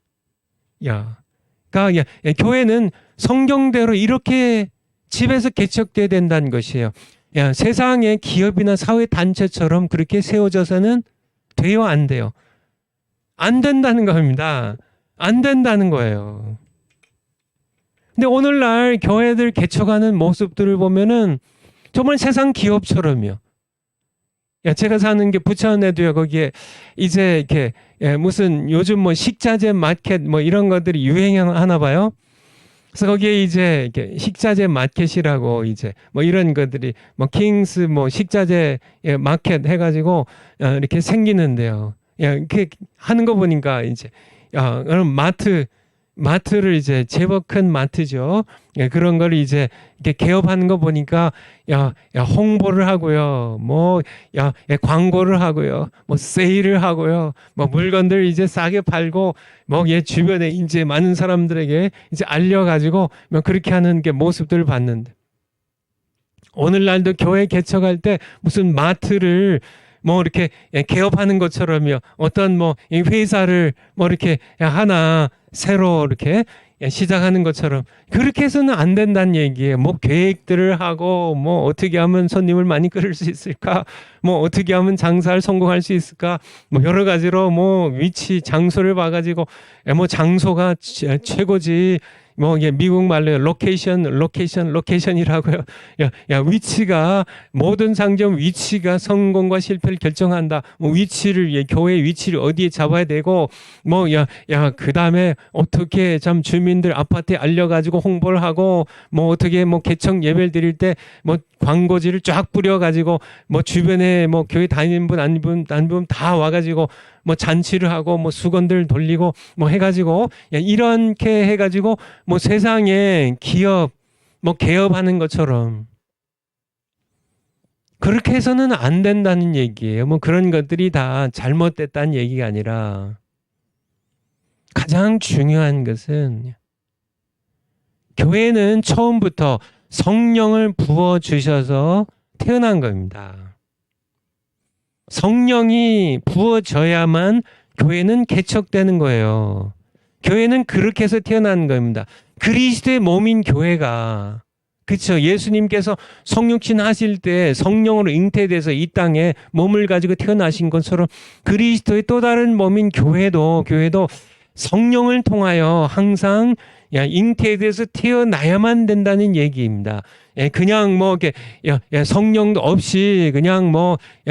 Speaker 1: 그러니까 교회는 성경대로 이렇게 집에서 개척되어야 된다는 것이에요. 세상의 기업이나 사회 단체처럼 그렇게 세워져서는 돼요, 안 돼요? 안 된다는 겁니다. 안 된다는 거예요. 근데 오늘날 교회들 개척하는 모습들을 보면은 정말 세상 기업처럼요. 제가 사는 게 부천에도요, 거기에 이제 이렇게 무슨 요즘 뭐 식자재 마켓 뭐 이런 것들이 유행하나 봐요. 그래서 거기에 이제 이렇게 식자재 마켓이라고 이제 뭐 이런 것들이 뭐 킹스 뭐 식자재 마켓 해가지고 이렇게 생기는데요. 이렇게 하는 거 보니까 이제 그럼 마트를 이제 제법 큰 마트죠. 그런 걸 이제 이렇게 개업하는 거 보니까 홍보를 하고요. 광고를 하고요. 세일을 하고요. 물건들 이제 싸게 팔고 주변에 이제 많은 사람들에게 이제 알려가지고 그렇게 하는 게 모습들을 봤는데 오늘날도 교회 개척할 때 무슨 마트를 이렇게 개업하는 것처럼요. 어떤 회사를 이렇게 하나 새로 이렇게 시작하는 것처럼 그렇게 해서는 안 된다는 얘기예요. 계획들을 하고 어떻게 하면 손님을 많이 끌을 수 있을까? 어떻게 하면 장사를 성공할 수 있을까? 여러 가지로 위치, 장소를 봐가지고 장소가 최고지. 미국 말로 로케이션이라고요. 위치가, 모든 상점 위치가 성공과 실패를 결정한다. 위치를, 교회 위치를 어디에 잡아야 되고, 그 다음에 어떻게 참 주민들 아파트에 알려가지고 홍보를 하고, 어떻게 개척 예배를 드릴 때, 광고지를 쫙 뿌려가지고, 주변에 교회 다니는 분, 안 분 다 와가지고, 잔치를 하고 수건들 돌리고 해가지고 이렇게 해가지고 세상에 기업 개업하는 것처럼 그렇게 해서는 안 된다는 얘기예요. 그런 것들이 다 잘못됐다는 얘기가 아니라 가장 중요한 것은 교회는 처음부터 성령을 부어 주셔서 태어난 겁니다. 성령이 부어져야만 교회는 개척되는 거예요. 교회는 그렇게 해서 태어난 겁니다. 그리스도의 몸인 교회가, 그렇죠. 예수님께서 성육신 하실 때 성령으로 잉태돼서 이 땅에 몸을 가지고 태어나신 것처럼 그리스도의 또 다른 몸인 교회도 성령을 통하여 항상 잉태돼서 태어나야만 된다는 얘기입니다. 그냥 이렇게 성령도 없이 그냥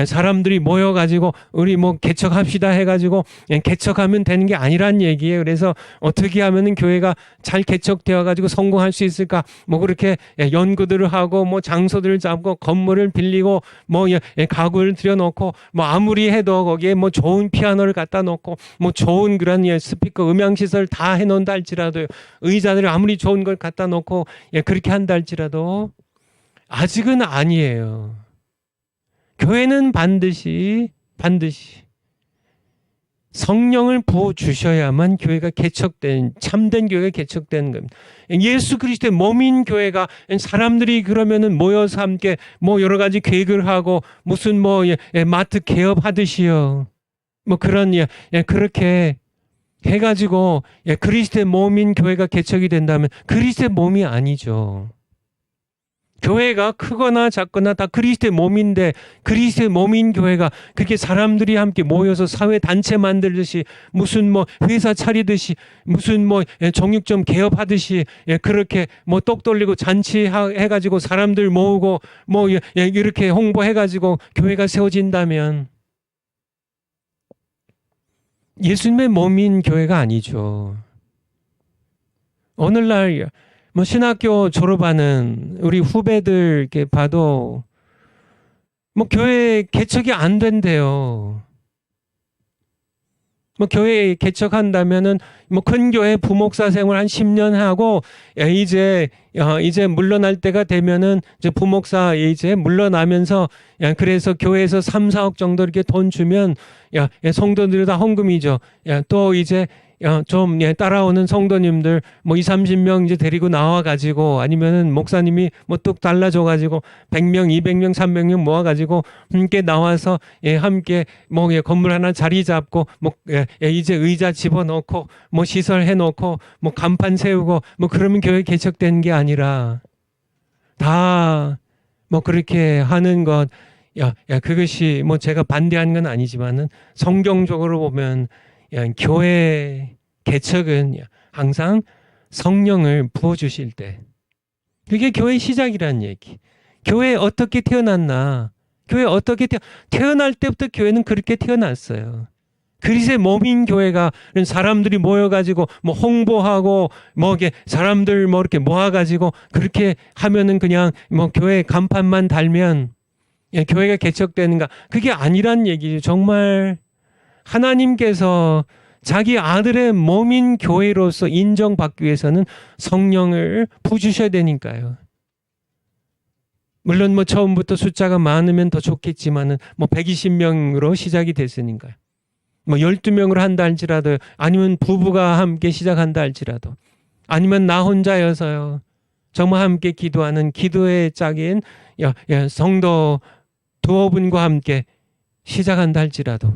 Speaker 1: 사람들이 모여가지고 우리 개척합시다 해가지고 개척하면 되는 게 아니란 얘기예요. 그래서 어떻게 하면은 교회가 잘 개척되어가지고 성공할 수 있을까? 그렇게 연구들을 하고 장소들을 잡고 건물을 빌리고 가구를 들여놓고 아무리 해도 거기에 좋은 피아노를 갖다 놓고 좋은 그런 스피커 음향시설 다 해놓는다 할지라도 의자들을 아무리 좋은 걸 갖다 놓고 그렇게 한다 할지라도 아직은 아니에요. 교회는 반드시 성령을 부어 주셔야만 교회가 개척된, 참된 교회가 개척되는 겁니다. 예수 그리스도의 몸인 교회가 사람들이 그러면은 모여서 함께 뭐 여러 가지 계획을 하고 무슨 뭐 마트 개업하듯이요. 뭐 그런 그렇게 해가지고 그리스도의 몸인 교회가 개척이 된다면 그리스도의 몸이 아니죠. 교회가 크거나 작거나 다 그리스도의 몸인데 그리스도의 몸인 교회가 그렇게 사람들이 함께 모여서 사회 단체 만들듯이 무슨 뭐 회사 차리듯이 무슨 뭐 정육점 개업하듯이 그렇게 뭐 똑 돌리고 잔치 해가지고 사람들 모으고 뭐 이렇게 홍보해가지고 교회가 세워진다면 예수님의 몸인 교회가 아니죠. 오늘날 뭐 신학교 졸업하는 우리 후배들 이렇게 봐도 뭐 교회 개척이 안 된대요. 뭐 교회 개척한다면은 뭐 큰 교회 부목사 생활 한 10년 하고 이제 물러날 때가 되면은 이제 부목사 이제 물러나면서 그래서 교회에서 3, 4억 정도 이렇게 돈 주면 성도들이 다 헌금이죠. 또 이제 좀 따라오는 성도님들 뭐 2, 30명 이제 데리고 나와 가지고 아니면은 목사님이 뭐 뚝 달라줘 가지고 100명, 200명, 300명 모아 가지고 함께 나와서 함께 뭐 건물 하나 자리 잡고 뭐 이제 의자 집어넣고 뭐 시설 해 놓고 뭐 간판 세우고 뭐 그러면 교회 개척된 게 아니라 다 뭐 그렇게 하는 것 그것이 뭐 제가 반대하는 건 아니지만은 성경적으로 보면 교회 개척은 항상 성령을 부어주실 때 그게 교회의 시작이라는 얘기. 교회 어떻게 태어났나? 교회 어떻게 태어날 때부터 교회는 그렇게 태어났어요. 그리스도의 몸인 교회가 사람들이 모여가지고 뭐 홍보하고 뭐 이게 사람들 뭐 이렇게 모아가지고 그렇게 하면은 그냥 뭐 교회 간판만 달면 교회가 개척되는가? 그게 아니란 얘기죠. 정말 하나님께서 자기 아들의 몸인 교회로서 인정받기 위해서는 성령을 부어주셔야 되니까요. 물론 뭐 처음부터 숫자가 많으면 더 좋겠지만은 뭐 120명으로 시작이 됐으니까요. 뭐 12명으로 한다 할지라도 아니면 부부가 함께 시작한다 할지라도 아니면 나 혼자여서요. 정말 함께 기도하는 기도의 짝인 성도 두어 분과 함께 시작한다 할지라도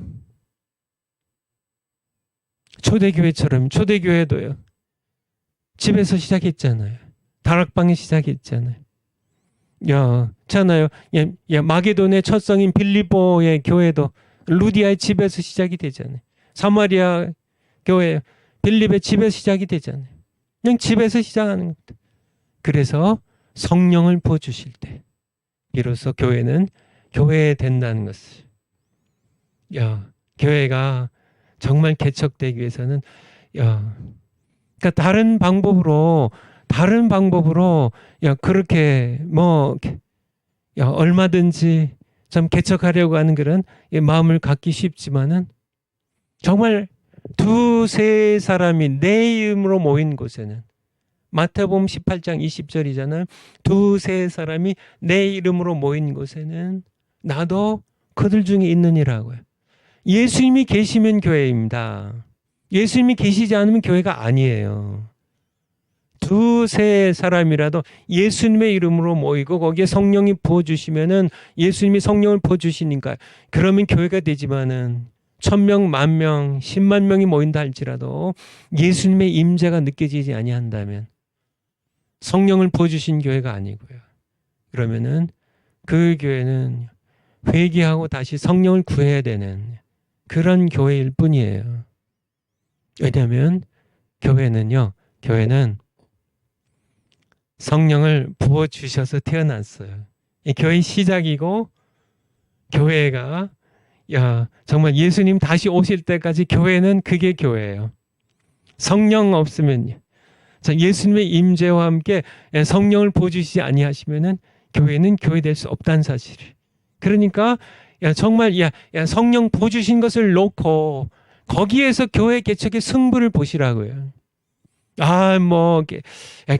Speaker 1: 초대교회처럼 초대교회도요. 집에서 시작했잖아요. 다락방에 시작했잖아요. 잖아요. 마게도의 첫 성인 빌립보의 교회도 루디아의 집에서 시작이 되잖아요. 사마리아 교회 빌립의 집에서 시작이 되잖아요. 그냥 집에서 시작하는 겁니다. 그래서 성령을 부어주실 때 비로소 교회는 교회 된다는 것을 교회가 정말 개척되기 위해서는 그러니까 다른 방법으로 그렇게 뭐 얼마든지 참 개척하려고 하는 그런 마음을 갖기 쉽지만은 정말 두세 사람이 내 이름으로 모인 곳에는 마태복음 18장 20절이잖아요. 두세 사람이 내 이름으로 모인 곳에는 나도 그들 중에 있느니라고요. 예수님이 계시면 교회입니다. 예수님이 계시지 않으면 교회가 아니에요. 두세 사람이라도 예수님의 이름으로 모이고 거기에 성령이 부어주시면은 예수님이 성령을 부어주시니까 그러면 교회가 되지만은 1000명, 10,000명, 10만 명이 모인다 할지라도 예수님의 임재가 느껴지지 아니한다면 성령을 부어주신 교회가 아니고요. 그러면은 그 교회는 회개하고 다시 성령을 구해야 되는 그런 교회일 뿐이에요. 왜냐하면 교회는 성령을 부어주셔서 태어났어요. 이 교회의 시작이고 교회가 정말 예수님 다시 오실 때까지 교회는 그게 교회예요. 성령 없으면요. 예수님의 임재와 함께 성령을 부어주시지 아니하시면은 교회는 교회 될 수 없다는 사실을. 그러니까 정말 성령 부어주신 것을 놓고 거기에서 교회 개척의 승부를 보시라고요.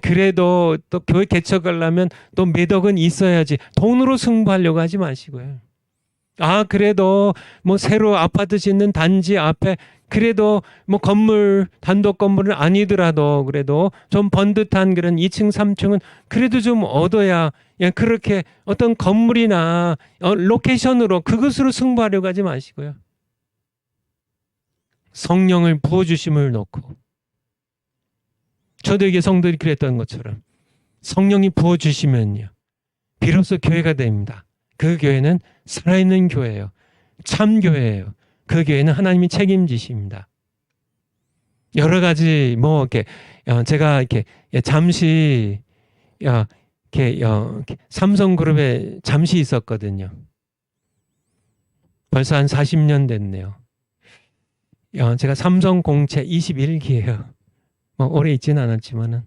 Speaker 1: 그래도 또 교회 개척하려면 또 매덕은 있어야지. 돈으로 승부하려고 하지 마시고요. 그래도 뭐 새로 아파트 짓는 단지 앞에 그래도 뭐 건물, 단독 건물은 아니더라도 그래도 좀 번듯한 그런 2층, 3층은 그래도 좀 얻어야, 그렇게 어떤 건물이나 로케이션으로 그것으로 승부하려고 하지 마시고요. 성령을 부어주심을 놓고, 초대교회 성도들이 그랬던 것처럼 성령이 부어주시면요, 비로소 교회가 됩니다. 그 교회는 살아있는 교회예요. 참 교회예요. 그 교회는 하나님이 책임지십니다. 여러 가지 뭐 이렇게 제가 이렇게 잠시 이렇게 삼성그룹에 잠시 있었거든요. 벌써 한 40년 됐네요. 제가 삼성 공채 21기예요. 뭐 오래 있지는 않았지만은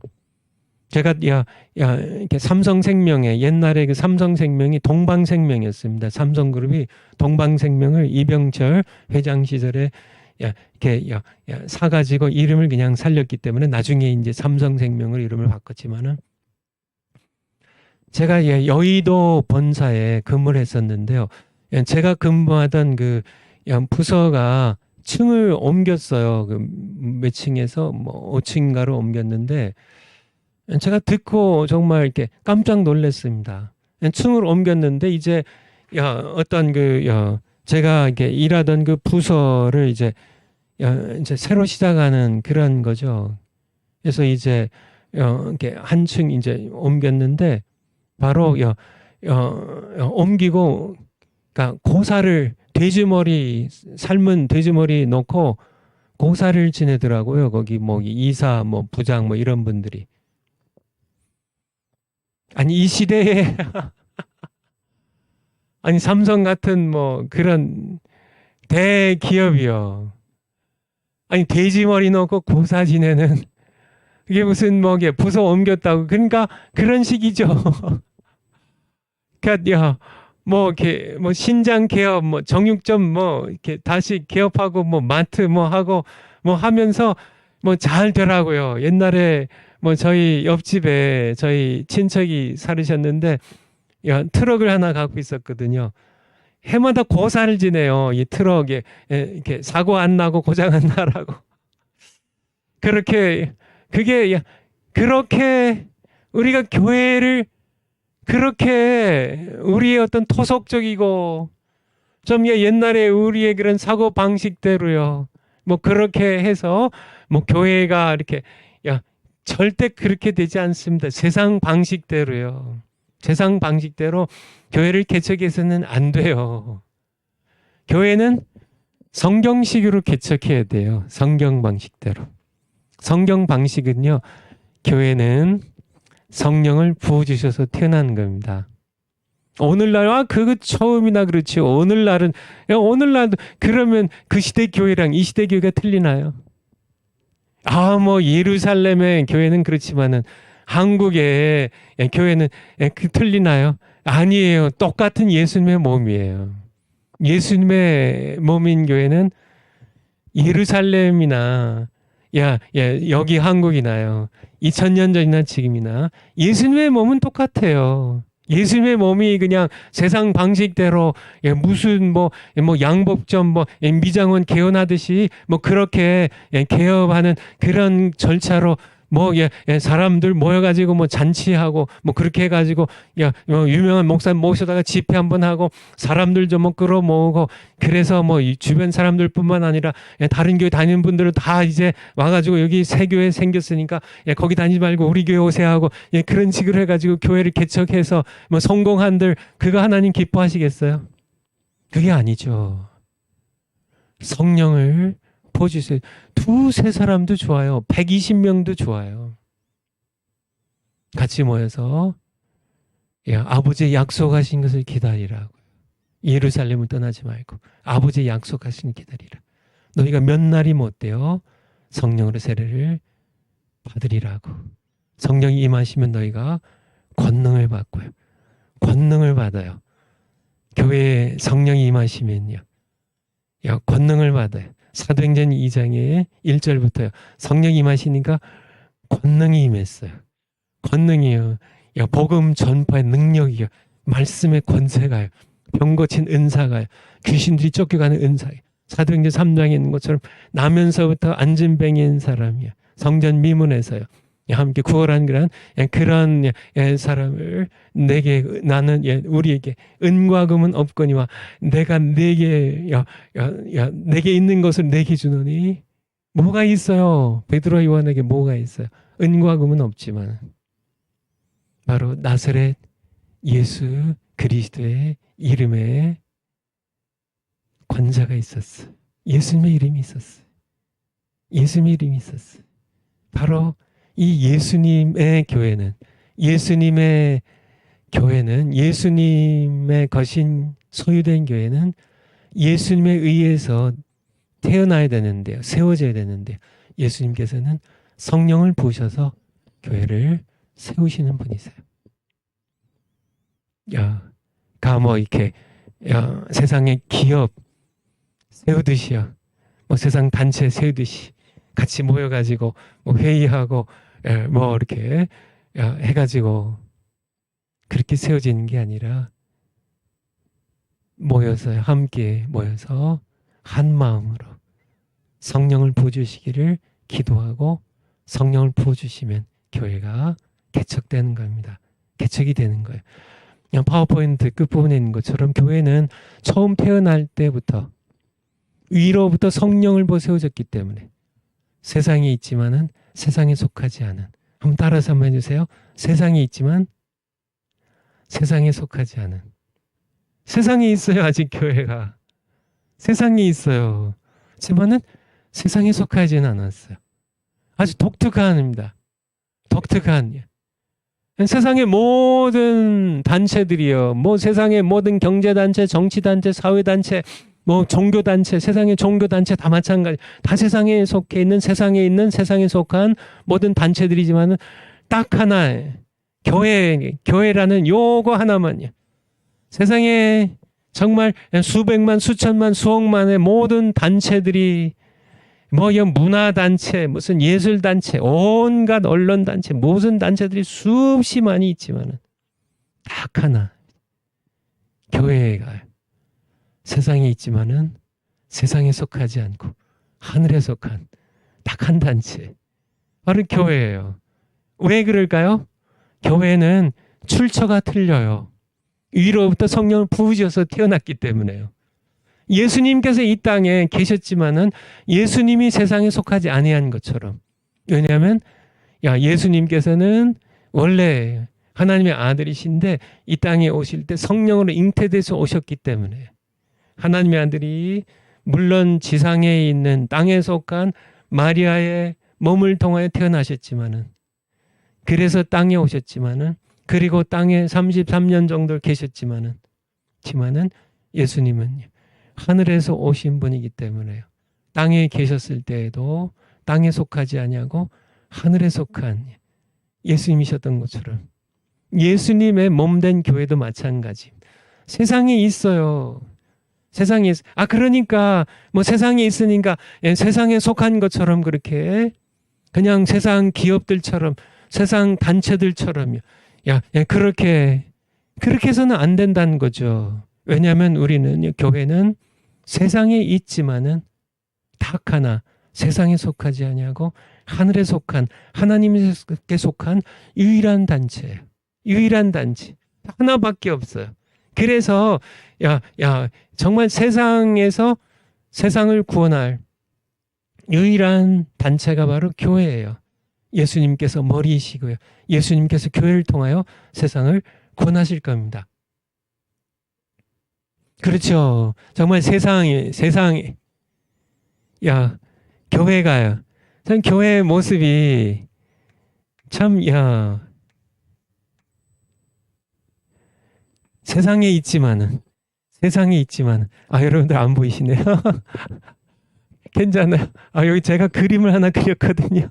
Speaker 1: 제가 이렇게 삼성생명에, 옛날에 그 삼성생명이 동방생명이었습니다. 삼성그룹이 동방생명을 이병철 회장 시절에 이렇게 사가지고 이름을 그냥 살렸기 때문에 나중에 이제 삼성생명으로 이름을 바꿨지만은, 제가 여의도 본사에 근무를 했었는데요. 제가 근무하던 그 부서가 층을 옮겼어요. 그 몇 층에서 뭐 5층가로 옮겼는데, 제가 듣고 정말 이렇게 깜짝 놀랐습니다. 층을 옮겼는데 이제 어떤 제가 이렇게 일하던 그 부서를 이제 새로 시작하는 그런 거죠. 그래서 이제 이렇게 한 층 이제 옮겼는데, 바로 옮기고, 그러니까 고사를 삶은 돼지머리 놓고 고사를 지내더라고요. 거기 뭐 이사, 뭐 부장, 뭐 이런 분들이. 아니 이 시대에 아니 삼성 같은 뭐 그런 대기업이요. 아니 돼지머리 놓고 고사 지내는, 그게 무슨 뭐 부서 옮겼다고, 그러니까 그런 식이죠. 그러니까 뭐 이렇게 뭐 신장 개업, 뭐 정육점 뭐 이렇게 다시 개업하고 뭐 마트 뭐 하고 뭐 하면서 뭐 잘 되라고요. 옛날에 뭐 저희 옆집에 저희 친척이 살으셨는데 트럭을 하나 갖고 있었거든요. 해마다 고사를 지내요. 이 트럭에 이렇게 사고 안 나고 고장 안 나라고. 그렇게 우리가 교회를 그렇게 우리의 어떤 토속적이고 좀 옛날에 우리의 그런 사고 방식대로요. 뭐 그렇게 해서 뭐 교회가 이렇게 절대 그렇게 되지 않습니다. 세상 방식대로요. 세상 방식대로 교회를 개척해서는 안 돼요. 교회는 성경식으로 개척해야 돼요. 성경 방식대로. 성경 방식은요, 교회는 성령을 부어주셔서 태어난 겁니다. 오늘날 그거 처음이나 그렇지. 오늘날도 그러면 그 시대 교회랑 이 시대 교회가 틀리나요? 뭐 예루살렘의 교회는 그렇지만은 한국의 교회는 틀리나요? 아니에요. 똑같은 예수님의 몸이에요. 예수님의 몸인 교회는 예루살렘이나 여기 한국이나요, 2000년 전이나 지금이나 예수님의 몸은 똑같아요. 예수님의 몸이 그냥 세상 방식대로 무슨 뭐 양복점 뭐 미장원 개헌하듯이 뭐 그렇게 개업하는 그런 절차로 뭐 사람들 모여가지고 뭐 잔치하고 뭐 그렇게 해가지고 유명한 목사 모셔다가 집회 한번 하고 사람들 좀 뭐 끌어모으고, 그래서 뭐 주변 사람들뿐만 아니라 다른 교회 다니는 분들은 다 이제 와가지고 여기 새 교회 생겼으니까 거기 다니지 말고 우리 교회 오세요 하고 그런 식으로 해가지고 교회를 개척해서 뭐 성공한들, 그거 하나님 기뻐하시겠어요? 그게 아니죠. 성령을 보여주세요. 2-3 사람도 좋아요. 120명도 좋아요. 같이 모여서 아버지의 약속하신 것을 기다리라고. 예루살렘을 떠나지 말고 아버지의 약속하신 기다리라. 너희가 몇 날이 못되어 성령으로 세례를 받으리라고. 성령이 임하시면 너희가 권능을 받고요. 권능을 받아요. 교회에 성령이 임하시면요, 권능을 받아요. 사도행전 2장의 1절부터요. 성령이 임하시니까 권능이 임했어요. 권능이요. 복음 전파의 능력이요. 말씀의 권세가요. 병 고친 은사가요. 귀신들이 쫓겨가는 은사예요. 사도행전 3장에 있는 것처럼 나면서부터 안진뱅이인 사람이야. 성전 미문에서요. 함께 구걸한 그런 사람을 내게 나는 우리에게 은과 금은 없거니와 내가 내게 내게 있는 것을 내게 주노니 뭐가 있어요? 베드로 요한에게 뭐가 있어요? 은과 금은 없지만 바로 나사렛 예수 그리스도의 이름에 권자가 있었어. 예수님의 이름이 있었어. 예수님의 이름이 있었어. 바로 이 예수님의 교회는 예수님의 것인 소유된 교회는 예수님에 의해서 태어나야 되는데요. 세워져야 되는데요. 예수님께서는 성령을 부으셔서 교회를 세우시는 분이세요. 이렇게 세상의 기업 세우듯이요. 세상 단체 세우듯이 같이 모여가지고 회의하고 이렇게 해가지고 그렇게 세워지는 게 아니라 함께 모여서 한 마음으로 성령을 부어주시기를 기도하고 성령을 부어주시면 교회가 개척되는 겁니다. 개척이 되는 거예요. 그냥 파워포인트 끝부분에 있는 것처럼 교회는 처음 태어날 때부터 위로부터 성령을 부어 세워졌기 때문에 세상에 있지만은 세상에 속하지 않은, 한번 따라서 한번 해주세요. 세상에 있지만 세상에 속하지 않은. 세상에 있어요. 아직 교회가 세상에 있어요. 하지만은 세상에 속하지는 않았어요. 아주 독특합니다. 독특한 세상의 모든 단체들이요. 세상의 모든 경제단체, 정치단체, 사회단체, 종교단체, 세상의 종교단체 다 마찬가지. 다 세상에 속해 있는, 세상에 속한 모든 단체들이지만은 딱 하나, 교회라는 요거 하나만요. 세상에 정말 수백만, 수천만, 수억만의 모든 단체들이 문화단체, 무슨 예술단체, 온갖 언론단체, 무슨 단체들이 수없이 많이 있지만은 딱 하나, 교회가 세상에 있지만은 세상에 속하지 않고 하늘에 속한 딱 한 단체, 바로 교회예요. 왜 그럴까요? 교회는 출처가 틀려요. 위로부터 성령을 부으셔서 태어났기 때문에요. 예수님께서 이 땅에 계셨지만은 예수님이 세상에 속하지 아니한 것처럼. 왜냐하면 예수님께서는 원래 하나님의 아들이신데 이 땅에 오실 때 성령으로 잉태돼서 오셨기 때문에 하나님의 아들이 물론 지상에 있는 땅에 속한 마리아의 몸을 통하여 태어나셨지만은, 그래서 땅에 오셨지만은, 그리고 땅에 33년 정도 계셨지만은 예수님은 하늘에서 오신 분이기 때문에요. 땅에 계셨을 때에도 땅에 속하지 아니하고 하늘에 속한 예수님이셨던 것처럼 예수님의 몸된 교회도 마찬가지. 세상에 있어요. 세상에 그러니까 세상에 있으니까 세상에 속한 것처럼 그렇게 그냥 세상 기업들처럼 세상 단체들처럼요. 그렇게 해서는 안 된다는 거죠. 왜냐하면 우리는 교회는 세상에 있지만은 딱 하나, 세상에 속하지 아니하고 하늘에 속한, 하나님께 속한 유일한 단체예요. 유일한 단체 하나밖에 없어요. 그래서 정말 세상에서 세상을 구원할 유일한 단체가 바로 교회예요. 예수님께서 머리이시고요. 예수님께서 교회를 통하여 세상을 구원하실 겁니다. 그렇죠. 정말 세상에 교회가요. 참 교회의 모습이 참 세상에 있지만은 여러분들 안 보이시네요. 괜찮아요. 여기 제가 그림을 하나 그렸거든요.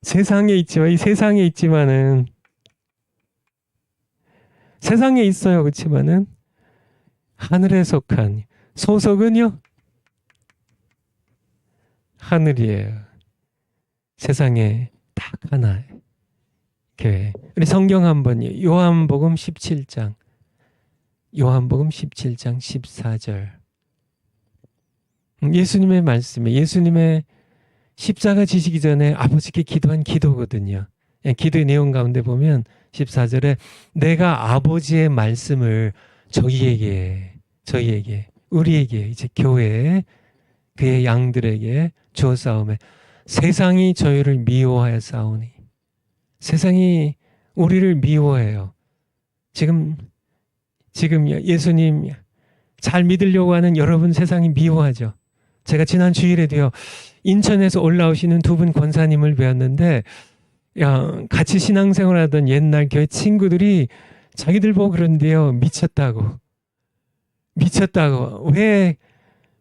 Speaker 1: 세상에 있지만은 세상에 있어요. 그렇지만은 하늘에 속한 소속은요 하늘이에요. 세상에 딱 하나 교회. 우리 성경 한번 요한복음 17장 14절 예수님의 말씀에 예수님의 십자가 지시기 전에 아버지께 기도한 기도거든요. 기도의 내용 가운데 보면 14절에 내가 아버지의 말씀을 저희에게, 우리에게, 이제 교회에, 그의 양들에게 주었사오매 세상이 저희를 미워하여 싸우니. 세상이 우리를 미워해요. 지금 예수님 잘 믿으려고 하는 여러분 세상이 미워하죠. 제가 지난 주일에도요, 인천에서 올라오시는 두 분 권사님을 뵈었는데, 같이 신앙생활하던 옛날 교회 친구들이 자기들 보고 그런데요, 미쳤다고. 왜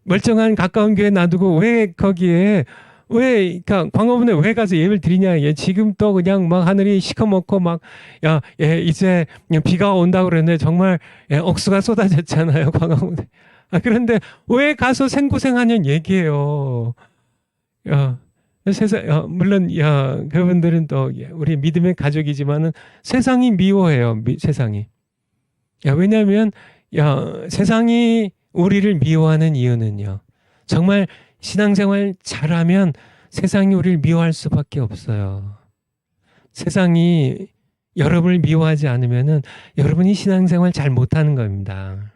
Speaker 1: 멀쩡한 가까운 교회 놔두고 왜 거기에 그러니까 광화문에 왜 가서 예배를 드리냐. 지금 또 그냥 막 하늘이 시커멓고 막 이제 비가 온다고 그랬는데 정말 억수가 쏟아졌잖아요, 광화문에. 그런데 왜 가서 생고생하냐는 얘기예요. 물론 그분들은 또 우리 믿음의 가족이지만은 세상이 미워해요. 세상이. 왜냐하면 세상이 우리를 미워하는 이유는요, 정말 신앙생활 잘하면 세상이 우리를 미워할 수밖에 없어요. 세상이 여러분을 미워하지 않으면은 여러분이 신앙생활 잘 못하는 겁니다.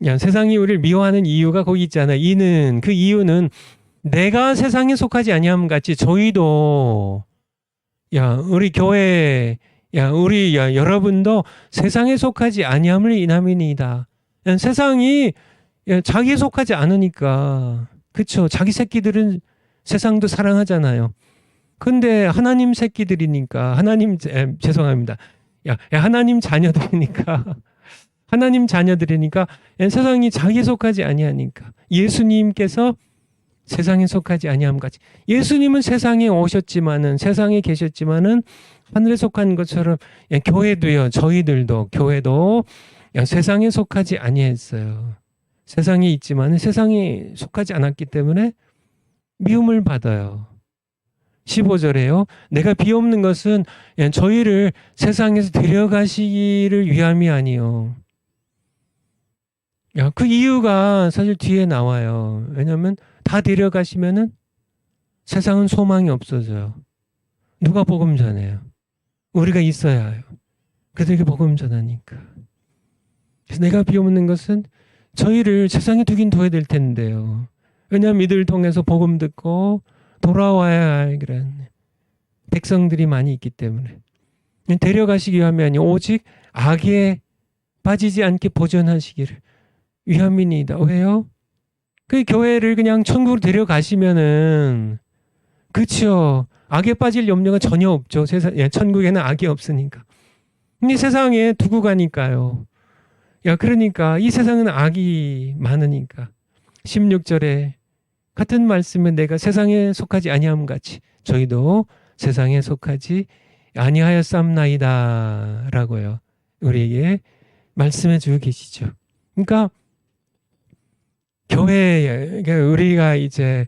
Speaker 1: 세상이 우리를 미워하는 이유가 거기 있잖아요. 그 이유는 내가 세상에 속하지 아니함 같이 저희도 우리 교회 우리 여러분도 세상에 속하지 아니함을 인함이니이다. 세상이 자기에 속하지 않으니까. 그렇죠. 자기 새끼들은 세상도 사랑하잖아요. 근데 하나님 새끼들이니까 죄송합니다. 하나님 자녀들이니까 세상이 자기에 속하지 아니하니까. 예수님께서 세상에 속하지 아니함 같이. 예수님은 세상에 오셨지만은 세상에 계셨지만은 하늘에 속한 것처럼 교회도요. 저희들도 교회도 세상에 속하지 아니했어요. 세상에 있지만 세상에 속하지 않았기 때문에 미움을 받아요. 15절에요. 내가 비옵는 것은 저희를 세상에서 데려가시기를 위함이 아니요. 그 이유가 사실 뒤에 나와요. 왜냐하면 다 데려가시면은 세상은 소망이 없어져요. 누가 복음 전해요? 우리가 있어야 해요. 그들에게 복음 전하니까. 그래서 내가 비옵는 것은 저희를 세상에 두긴 둬야 될 텐데요. 왜냐하면 이들을 통해서 복음 듣고 돌아와야 할 그런 백성들이 많이 있기 때문에. 데려가시기 위함이 아니요 오직 악에 빠지지 않게 보존하시기를 위함이니이다. 왜요? 그 교회를 그냥 천국으로 데려가시면은, 그렇죠. 악에 빠질 염려가 전혀 없죠. 천국에는 악이 없으니까. 근데 세상에 두고 가니까요. 그러니까 이 세상은 악이 많으니까. 16절에 같은 말씀에 내가 세상에 속하지 아니함 같이 저희도 세상에 속하지 아니하였삼나이다 라고요. 우리에게 말씀해 주고 계시죠. 그러니까 교회, 우리가 이제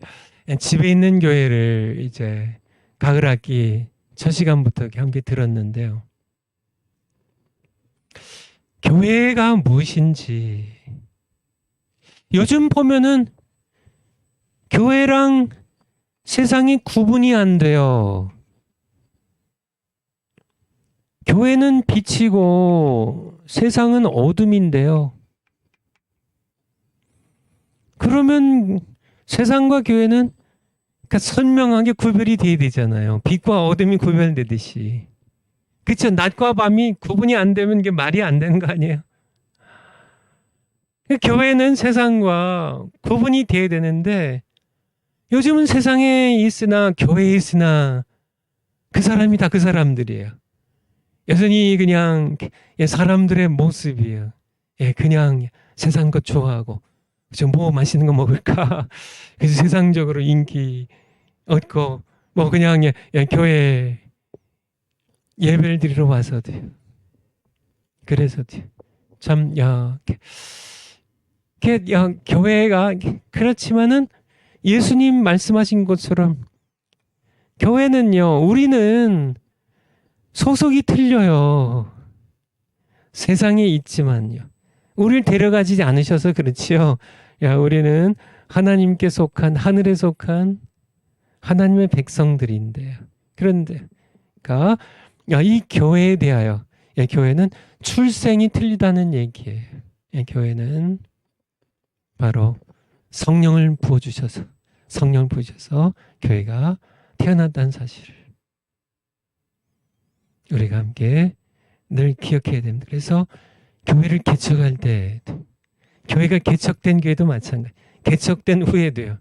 Speaker 1: 집에 있는 교회를 이제 가을 학기 첫 시간부터 함께 들었는데요. 교회가 무엇인지 요즘 보면은 교회랑 세상이 구분이 안 돼요. 교회는 빛이고 세상은 어둠인데요. 그러면 세상과 교회는 선명하게 구별이 돼야 되잖아요. 빛과 어둠이 구별되듯이. 그렇죠. 낮과 밤이 구분이 안 되면 이게 말이 안 되는 거 아니에요. 교회는 세상과 구분이 돼야 되는데 요즘은 세상에 있으나 교회에 있으나 그 사람이 다 그 사람들이에요. 여전히 그냥 사람들의 모습이에요. 그냥 세상 것 좋아하고 뭐 맛있는 거 먹을까? 그래서 세상적으로 인기 얻고 그냥 교회 예배를 드리러 와서도요. 그래서도요. 참 교회가 그렇지만은 예수님 말씀하신 것처럼 교회는요. 우리는 소속이 틀려요. 세상에 있지만요. 우리를 데려가지 않으셔서 그렇지요. 우리는 하나님께 속한, 하늘에 속한 하나님의 백성들인데요. 그런데 이 교회에 대하여 교회는 출생이 틀리다는 얘기예요. 교회는 바로 성령을 부어주셔서 교회가 태어났다는 사실을 우리가 함께 늘 기억해야 됩니다. 그래서 교회를 개척할 때 교회가 개척된 교회도 마찬가지. 개척된 후에도요.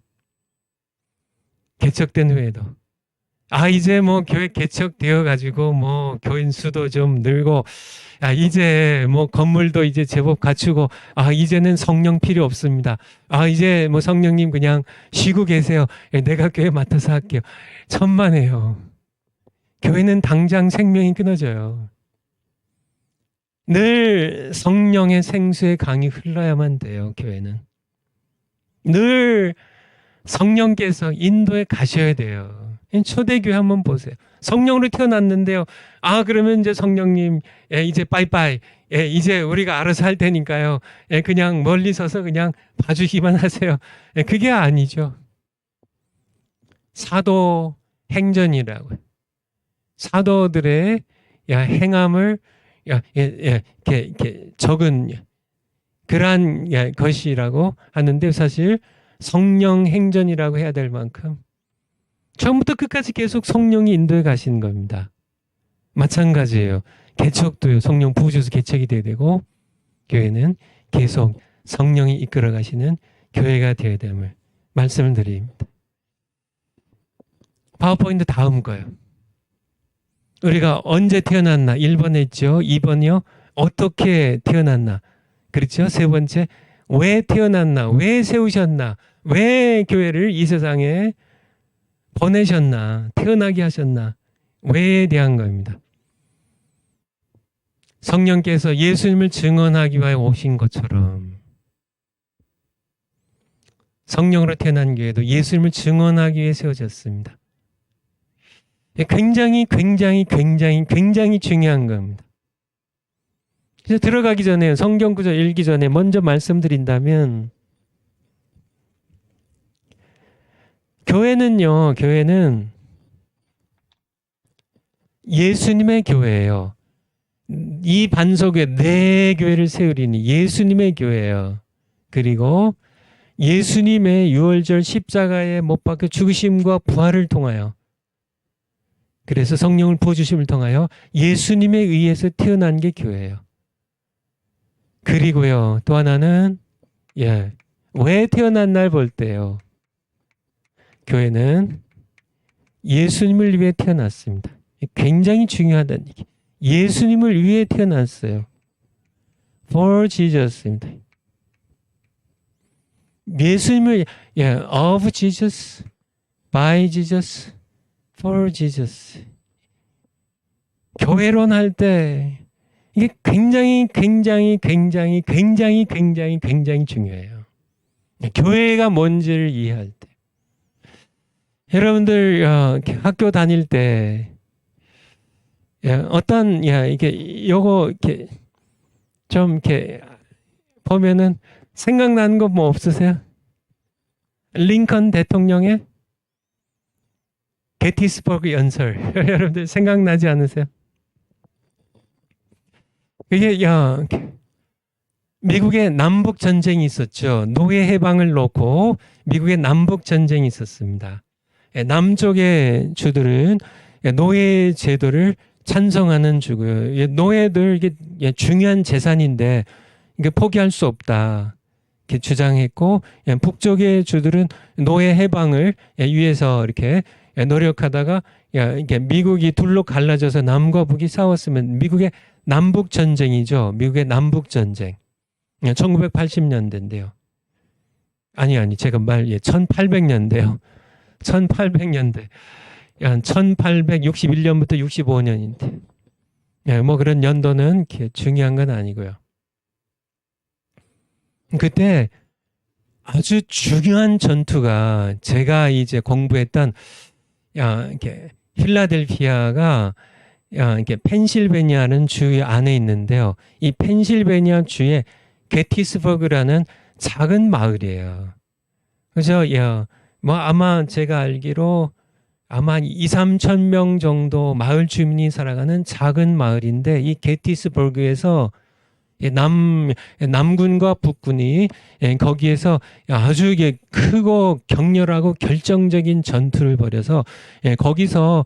Speaker 1: 개척된 후에도 이제 뭐 교회 개척되어 가지고 뭐 교인 수도 좀 늘고 이제 뭐 건물도 이제 제법 갖추고 이제는 성령 필요 없습니다. 이제 뭐 성령님 그냥 쉬고 계세요. 내가 교회 맡아서 할게요. 천만에요. 교회는 당장 생명이 끊어져요. 늘 성령의 생수의 강이 흘러야만 돼요. 교회는 늘 성령께서 인도에 가셔야 돼요. 초대교회 한번 보세요. 성령으로 태어났는데요. 그러면 이제 성령님 이제 빠이빠이. 이제 우리가 알아서 할 테니까요. 그냥 멀리 서서 그냥 봐주기만 하세요. 그게 아니죠. 사도 행전이라고요. 사도들의 행함을 이렇게 적은 그러한 것이라고 하는데 사실 성령 행전이라고 해야 될 만큼 처음부터 끝까지 계속 성령이 인도해 가시는 겁니다. 마찬가지예요. 개척도요. 성령 부으셔서 개척이 돼야 되고 교회는 계속 성령이 이끌어 가시는 교회가 되어야 됨을 말씀을 드립니다. 파워포인트 다음 거요. 우리가 언제 태어났나 1번 했죠. 2번이요. 어떻게 태어났나. 그렇죠. 세 번째 왜 태어났나. 왜 세우셨나. 왜 교회를 이 세상에 보내셨나. 태어나게 하셨나. 왜에 대한 겁니다. 성령께서 예수님을 증언하기 위하여 오신 것처럼 성령으로 태어난 교회도 예수님을 증언하기 위해 세워졌습니다. 굉장히 중요한 겁니다. 그래서 들어가기 전에 성경 구절 읽기 전에 먼저 말씀드린다면 교회는 예수님의 교회예요. 이 반석에 내 교회를 세우리니 예수님의 교회예요. 그리고 예수님의 유월절 십자가에 못 박혀 죽으심과 부활을 통하여 그래서 성령을 부어주심을 통하여 예수님에 의해서 태어난 게 교회예요. 그리고요 또 하나는 왜 태어난 날 볼 때요. 교회는 예수님을 위해 태어났습니다. 굉장히 중요하다는 얘기. 예수님을 위해 태어났어요. For Jesus입니다. 예수님을 of Jesus, by Jesus, for Jesus. 교회론 할 때 이게 굉장히 중요해요. 교회가 뭔지를 이해할 때. 여러분들 학교 다닐 때 어떤 이게 요거 이렇게 좀 이렇게 보면은 생각나는 거 뭐 없으세요? 링컨 대통령의 게티스버그 연설 여러분들 생각나지 않으세요? 이게 미국의 남북 전쟁이 있었죠. 노예 해방을 놓고 미국의 남북 전쟁이 있었습니다. 남쪽의 주들은 노예 제도를 찬성하는 주고요. 노예들 이게 중요한 재산인데 이게 포기할 수 없다. 이렇게 주장했고 북쪽의 주들은 노예 해방을 위해서 이렇게 노력하다가 이게 미국이 둘로 갈라져서 남과 북이 싸웠으면 미국의 남북 전쟁이죠. 미국의 남북 전쟁. 1980년대인데요. 아니 제가 1800년대요. 1800년대. 1861년부터 65년인데. 뭐 그런 연도는 이렇게 중요한 건 아니고요. 그때 아주 중요한 전투가 제가 이제 공부했던 이렇게 필라델피아가 이렇게 펜실베니아는 주 안에 있는데요. 이 펜실베니아 주에 게티스버그라는 작은 마을이에요. 그죠? 예. 뭐 아마 제가 알기로 아마 2, 3천 명 정도 마을 주민이 살아가는 작은 마을인데 이 게티스버그에서 남군과 북군이 거기에서 아주 크고 격렬하고 결정적인 전투를 벌여서 거기서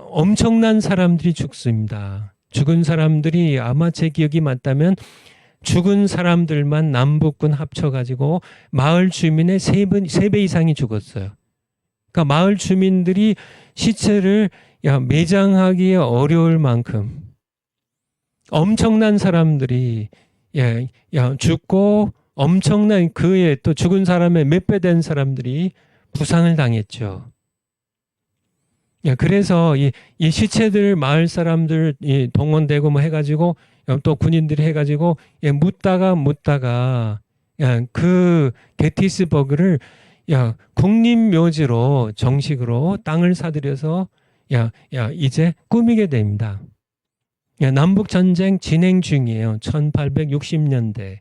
Speaker 1: 엄청난 사람들이 죽습니다. 죽은 사람들이 아마 제 기억이 맞다면 죽은 사람들만 남북군 합쳐가지고 마을 주민의 3배 이상이 죽었어요. 그러니까 마을 주민들이 시체를 매장하기 어려울 만큼 엄청난 사람들이 죽고 엄청난 그에 또 죽은 사람의 몇 배 된 사람들이 부상을 당했죠. 그래서 이 시체들 마을 사람들 동원되고 뭐 해가지고 또 군인들이 해가지고 묻다가 그 게티스버그를 국립묘지로 정식으로 땅을 사들여서 이제 꾸미게 됩니다. 남북 전쟁 진행 중이에요. 1860년대.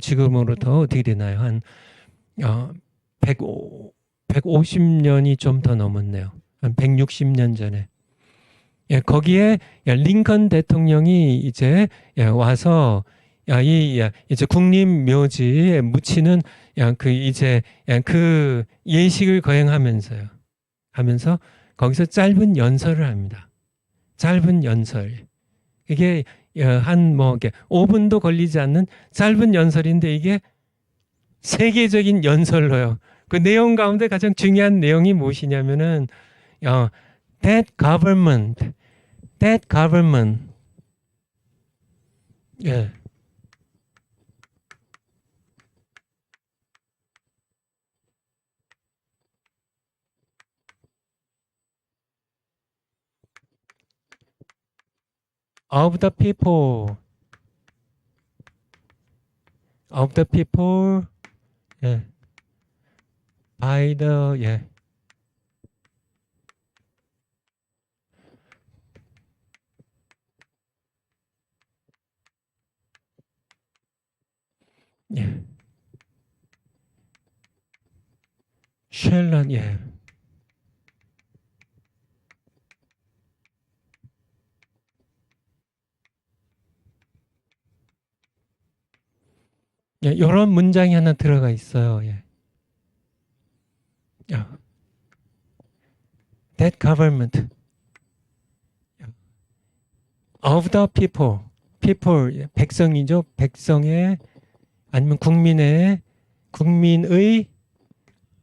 Speaker 1: 지금으로부터 어떻게 되나요? 한 150년이 좀 더 넘었네요. 한 160년 전에. 거기에 링컨 대통령이 이제 와서 이제 국립묘지에 묻히는 그 예식을 거행하면서요. 하면서 거기서 짧은 연설을 합니다. 짧은 연설. 이게 한 5분도 걸리지 않는 짧은 연설인데 이게 세계적인 연설로요. 그 내용 가운데 가장 중요한 내용이 무엇이냐면은 that government of the people by the shall not 이런 문장이 하나 들어가 있어요. That government of the people, 백성이죠. 백성의 아니면 국민의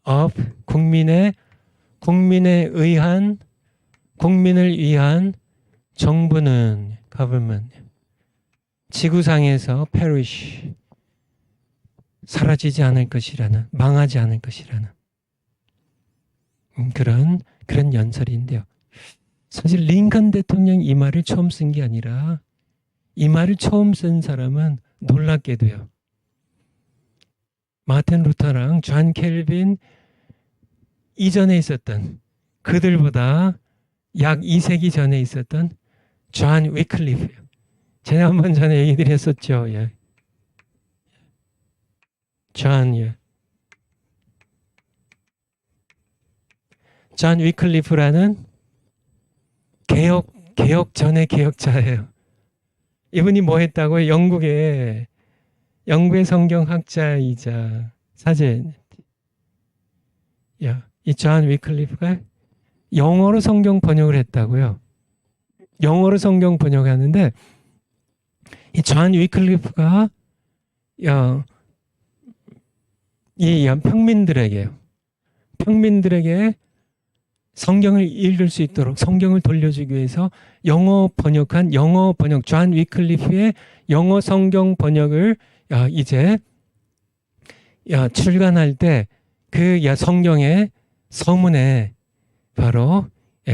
Speaker 1: of 국민에 의한 국민을 위한 정부는 government 지구상에서 perish 사라지지 않을 것이라는 망하지 않을 것이라는 그런 연설인데요. 사실 링컨 대통령이 이 말을 처음 쓴 게 아니라 이 말을 처음 쓴 사람은 놀랍게도요. 마틴 루터랑 존 켈빈 이전에 있었던 그들보다 약 2세기 전에 있었던 존 위클리프예요. 제가 한번 전에 얘기 드렸었죠. 존 위클리프라는 개혁 전의 개혁자예요. 이분이 뭐 했다고요? 영국의 성경학자이자 사제 이 존 위클리프가 영어로 성경 번역을 했다고요. 영어로 성경 번역하는데 이 존 위클리프가 이 평민들에게 성경을 읽을 수 있도록 성경을 돌려주기 위해서 영어 번역 존 위클리프의 영어 성경 번역을 이제 출간할 때 그 성경의 서문에 바로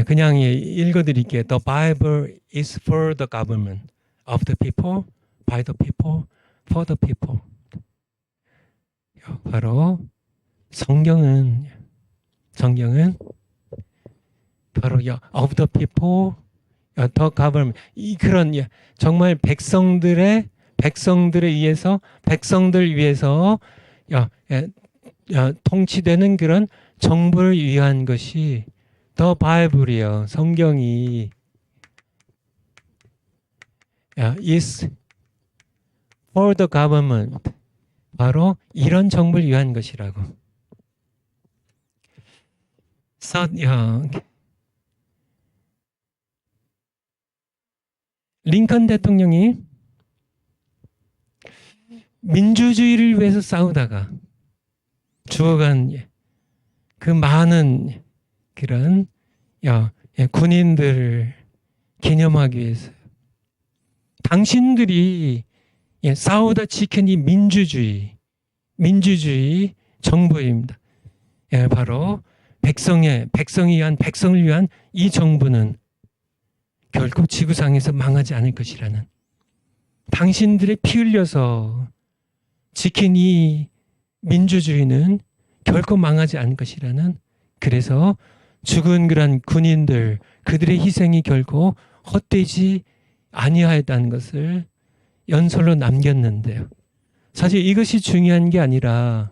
Speaker 1: 그냥 읽어드릴게요. The Bible is for the government of the people, by the people, for the people. 바로 성경은 바로 of the people, the government 그런 정말 백성들 위해서 통치되는 그런 정부를 위한 것이 더 바이블이요. 성경이 is for the government. 바로 이런 정부를 위한 것이라고. 링컨 대통령이 민주주의를 위해서 싸우다가 죽어간 그 많은 그런 군인들을 기념하기 위해서 당신들이 싸우다 지킨 이 민주주의 정부입니다. 바로 백성을 위한 이 정부는 결코 지구상에서 망하지 않을 것이라는, 당신들의 피 흘려서 지킨 이 민주주의는 결코 망하지 않을 것이라는, 그래서 죽은 그런 군인들, 그들의 희생이 결코 헛되지 아니하였다는 것을 연설로 남겼는데요. 사실 이것이 중요한 게 아니라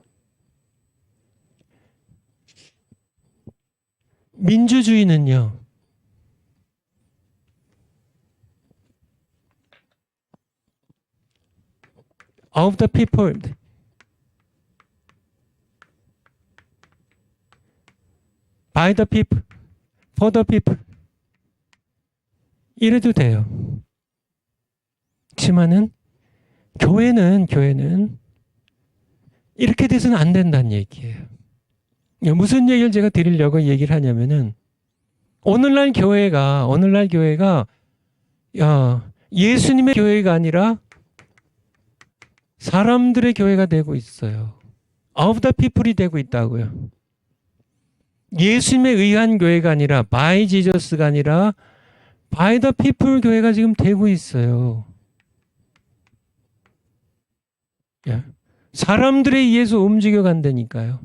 Speaker 1: 민주주의는요, of the people, by the people, for the people 이래도 돼요. 그렇지만은 교회는 이렇게 돼서는 안 된다는 얘기예요. 무슨 얘기를 제가 드리려고 얘기를 하냐면은 오늘날 교회가 예수님의 교회가 아니라 사람들의 교회가 되고 있어요. of the people이 되고 있다고요. 예수님에 의한 교회가 아니라 by Jesus가 아니라 by the people 교회가 지금 되고 있어요. 사람들에 의해서 움직여 간다니까요.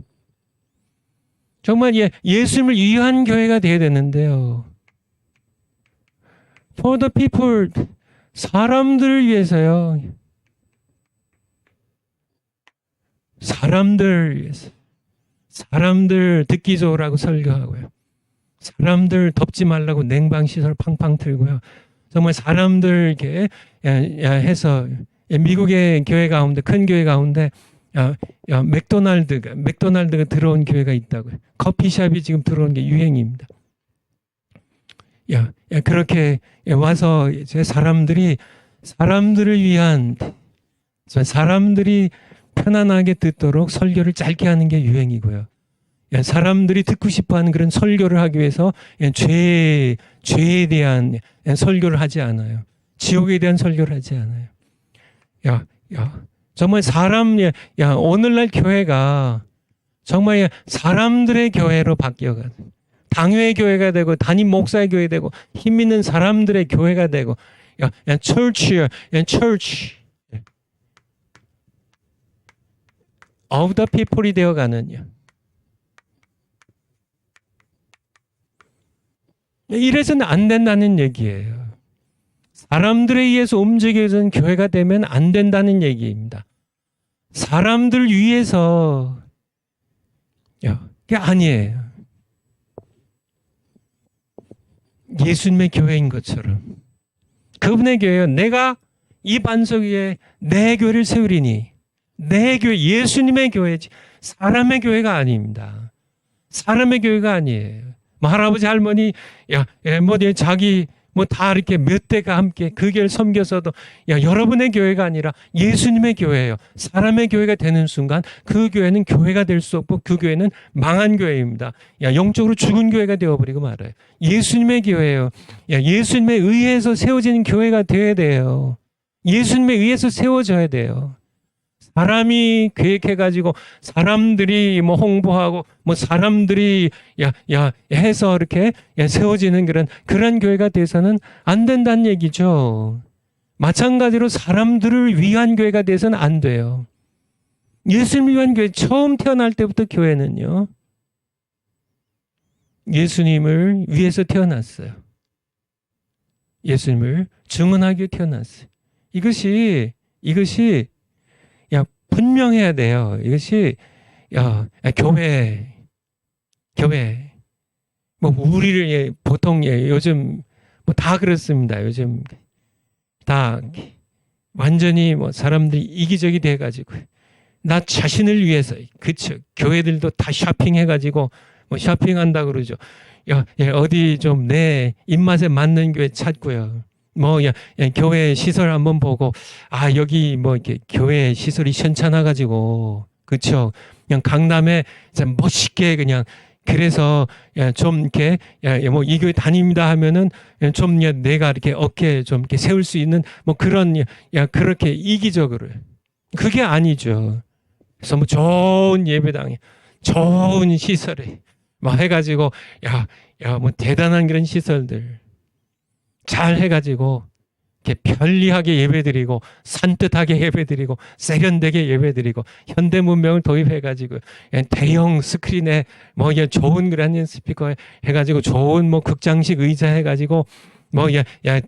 Speaker 1: 정말 예수님을 위한 교회가 되어야 되는데요. For the people, 사람들을 위해서요. 사람들 위해서. 사람들 듣기 좋으라고 설교하고요. 사람들 덥지 말라고 냉방시설 팡팡 틀고요. 정말 사람들 이렇게 해서 미국의 교회 가운데, 큰 교회 가운데 맥도날드가 들어온 교회가 있다고요. 커피숍이 지금 들어온 게 유행입니다. 그렇게 와서 이제 사람들을 위한, 사람들이 편안하게 듣도록 설교를 짧게 하는 게 유행이고요. 사람들이 듣고 싶어하는 그런 설교를 하기 위해서 죄에 대한 설교를 하지 않아요. 지옥에 대한 설교를 하지 않아요. 정말 오늘날 교회가 정말 사람들의 교회로 바뀌어가는, 당회의 교회가 되고 담임 목사의 교회 되고 힘 있는 사람들의 교회가 되고, church of the people이 되어가는, 이래서는 안 된다는 얘기예요. 사람들에 의해서 움직여지는 교회가 되면 안 된다는 얘기입니다. 사람들 위해서, 그게 아니에요. 예수님의 교회인 것처럼. 그분의 교회요. 내가 이 반석 위에 내 교회를 세우리니. 내 교회, 예수님의 교회지. 사람의 교회가 아닙니다. 사람의 교회가 아니에요. 할아버지, 할머니, 자기, 다 이렇게 몇 대가 함께 그 교회를 섬겨서도, 여러분의 교회가 아니라 예수님의 교회예요. 사람의 교회가 되는 순간 그 교회는 교회가 될 수 없고 그 교회는 망한 교회입니다. 영적으로 죽은 교회가 되어버리고 말아요. 예수님의 교회예요. 예수님에 의해서 세워지는 교회가 되어야 돼요. 예수님에 의해서 세워져야 돼요. 사람이 계획해가지고 사람들이 홍보하고 사람들이 해서 이렇게 세워지는 그런 교회가 돼서는 안 된다는 얘기죠. 마찬가지로 사람들을 위한 교회가 돼서는 안 돼요. 예수님을 위한 교회, 처음 태어날 때부터 교회는요, 예수님을 위해서 태어났어요. 예수님을 증언하기 위해 태어났어요. 이것이 분명해야 돼요. 이것이 교회. 뭐 우리를 보통 요즘 뭐 다 그렇습니다. 요즘 다 완전히 뭐 사람들이 이기적이 돼가지고 나 자신을 위해서 그쵸 교회들도 다 쇼핑해가지고 뭐 쇼핑한다 그러죠. 어디 좀 내 입맛에 맞는 교회 찾고요. 뭐 교회 시설 한번 보고 여기 뭐 이렇게 교회 시설이 현찮아가지고 그쵸 그냥 강남에 멋있게 그냥 그래서 좀 이렇게 뭐 이 교회 다닙니다 하면은 좀 내가 이렇게 어깨에 좀 이렇게 세울 수 있는 뭐 그런 그렇게 이기적으로 그게 아니죠. 그래서 뭐 좋은 예배당에 좋은 시설에 뭐 해가지고 뭐 대단한 그런 시설들 잘 해가지고 이렇게 편리하게 예배드리고 산뜻하게 예배드리고 세련되게 예배드리고 현대 문명을 도입해가지고 대형 스크린에 뭐 좋은 그런 스피커 해가지고 좋은 뭐 극장식 의자 해가지고 뭐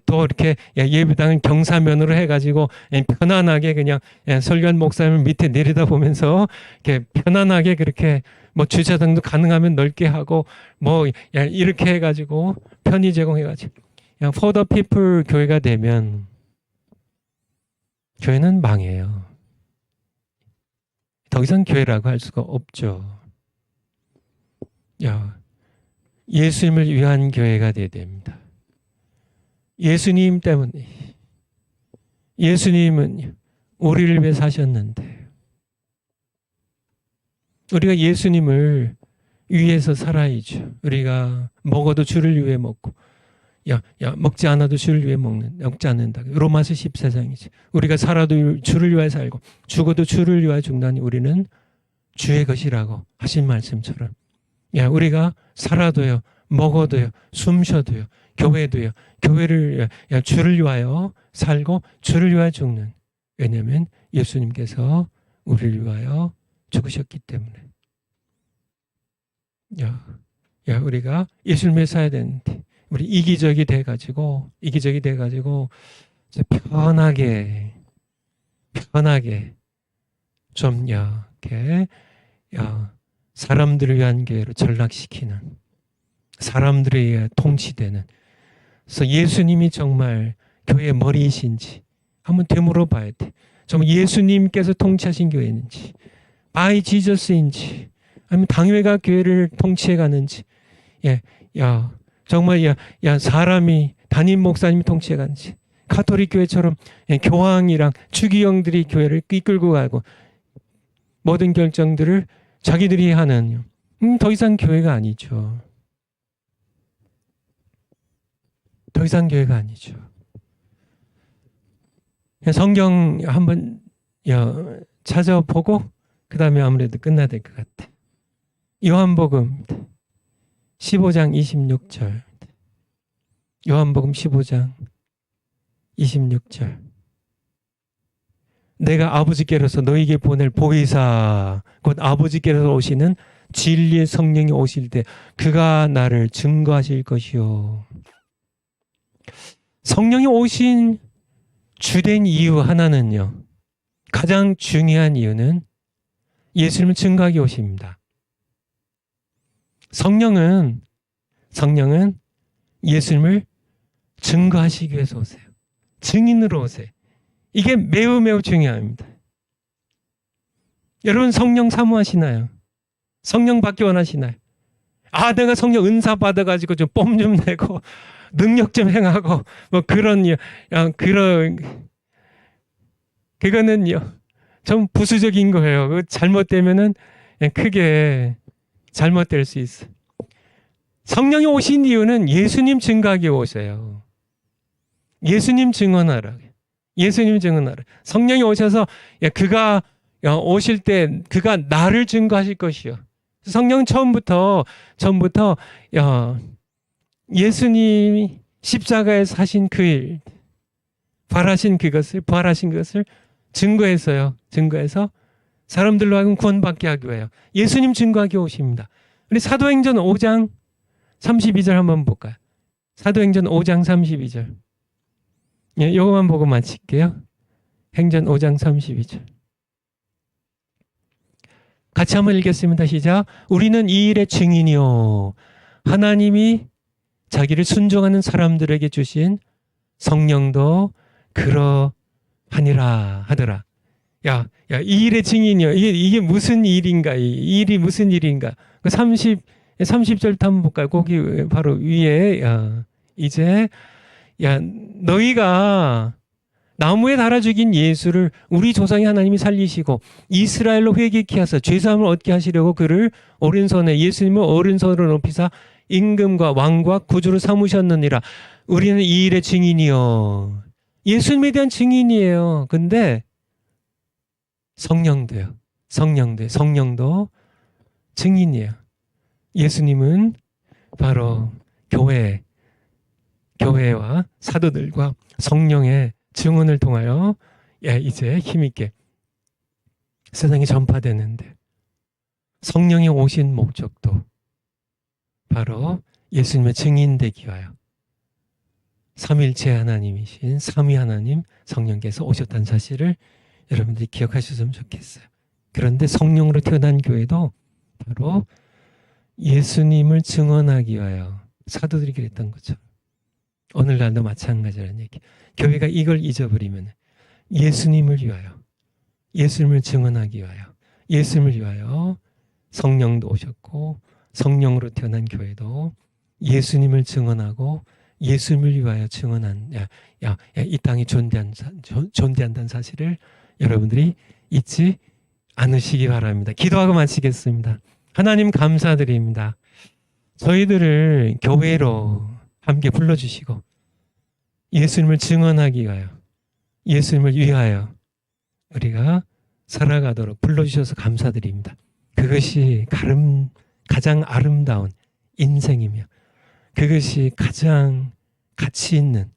Speaker 1: 또 이렇게 예배당은 경사면으로 해가지고 편안하게 그냥 설교한 목사님을 밑에 내려다보면서 이렇게 편안하게 그렇게 뭐 주차장도 가능하면 넓게 하고 뭐 이렇게 해가지고 편의 제공해가지고 for the people 교회가 되면 교회는 망해요. 더 이상 교회라고 할 수가 없죠. 예수님을 위한 교회가 되어야 됩니다. 예수님 때문에 예수님은 우리를 위해 사셨는데 우리가 예수님을 위해서 살아야죠. 우리가 먹어도 주를 위해 먹고 먹지 않아도 주를 위해 먹지 않는다. 로마서 14장이죠. 우리가 살아도 주를 위해 살고 죽어도 주를 위해 죽나니 우리는 주의 것이라고 하신 말씀처럼 우리가 살아도요 먹어도요 숨 쉬어도요 교회도요 교회를 주를 위하여 살고 주를 위하여 죽는 왜냐하면 예수님께서 우리를 위하여 죽으셨기 때문에 우리가 예수님을 살아야 되는데 우리 이기적이 돼가지고 편하게 좀 이렇게 사람들을 위한 교회로 전락시키는 사람들에 의해 통치되는 그래서 예수님이 정말 교회의 머리이신지 한번 되물어 봐야 돼. 정말 예수님께서 통치하신 교회인지 바이 지저스인지 아니면 당회가 교회를 통치해 가는지 정말 사람이 담임 목사님이 통치해 가는지 가톨릭 교회처럼 교황이랑 추기경들이 교회를 이끌고 가고 모든 결정들을 자기들이 하는 더 이상 교회가 아니죠. 더 이상 교회가 아니죠. 성경 한번 찾아보고 그 다음에 아무래도 끝나야 될 것 같아. 요한복음 15장 26절. 요한복음 15장 26절. 내가 아버지께로서 너희에게 보낼 보혜사 곧 아버지께로서 오시는 진리의 성령이 오실 때 그가 나를 증거하실 것이요. 성령이 오신 주된 이유 하나는요. 가장 중요한 이유는 예수님을 증거하기 오십니다. 성령은 예수님을 증거하시기 위해서 오세요. 증인으로 오세요. 이게 매우 매우 중요합니다. 여러분 성령 사모하시나요? 성령 받기 원하시나요? 내가 성령 은사 받아가지고 좀 뽐 좀 내고 능력 좀 행하고 뭐 그거는요 좀 부수적인 거예요. 잘못되면은 크게 잘못될 수 있어. 성령이 오신 이유는 예수님 증거하기 오세요. 예수님 증언하라. 예수님 증언하라. 성령이 오셔서 그가 오실 때 그가 나를 증거하실 것이요. 성령은 처음부터 예수님이 십자가에 사신 그 일, 부활하신 것을 증거해서 사람들로 하여금 구원받게 하기 위하여 예수님 증거하기 오십니다. 우리 사도행전 5장 32절 한번 볼까요? 사도행전 5장 32절. 이거만 보고 마칠게요. 행전 5장 32절. 같이 한번 읽겠습니다. 시작. 우리는 이 일의 증인이요. 하나님이 자기를 순종하는 사람들에게 주신 성령도 그러하니라 하더라. 이 일의 증인이요. 이게 무슨 일인가? 이 일이 무슨 일인가? 30절부터 한번 볼까요? 거기 바로 위에, 이제, 너희가 나무에 달아 죽인 예수를 우리 조상의 하나님이 살리시고 이스라엘로 회개케 하사 죄사함을 얻게 하시려고 그를 오른손에 예수님을 오른손으로 높이사 임금과 왕과 구주로 삼으셨느니라. 우리는 이 일의 증인이요. 예수님에 대한 증인이에요. 근데 성령도요. 성령도 증인이에요. 예수님은 바로 교회와 사도들과 성령의 증언을 통하여 이제 힘있게 세상에 전파되는데, 성령이 오신 목적도 바로 예수님의 증인되기 위하여 삼일체 하나님이신 삼위 하나님 성령께서 오셨다는 사실을 여러분들이 기억하셨으면 좋겠어요. 그런데 성령으로 태어난 교회도 바로 예수님을 증언하기 위하여, 사도들이 그랬던 거죠. 오늘날도 마찬가지라는 얘기. 교회가 이걸 잊어버리면 예수님을 위하여, 예수님을 증언하기 위하여, 예수님을 위하여 성령도 오셨고 성령으로 태어난 교회도 예수님을 증언하고 예수님을 위하여 증언한 이 땅이 존재한다는 사실을 여러분들이 잊지 않으시기 바랍니다. 기도하고 마치겠습니다. 하나님 감사드립니다. 저희들을 교회로 함께 불러주시고 예수님을 증언하기 위하여, 예수님을 위하여 우리가 살아가도록 불러주셔서 감사드립니다. 그것이 가장 아름다운 인생이며 그것이 가장 가치 있는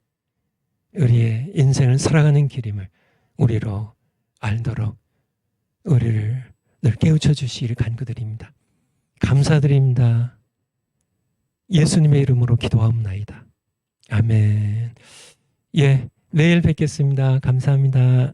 Speaker 1: 우리의 인생을 살아가는 길임을 우리로 알도록 우리를 늘 깨우쳐 주시기를 간구드립니다. 감사드립니다. 예수님의 이름으로 기도하옵나이다. 아멘. 내일 뵙겠습니다. 감사합니다.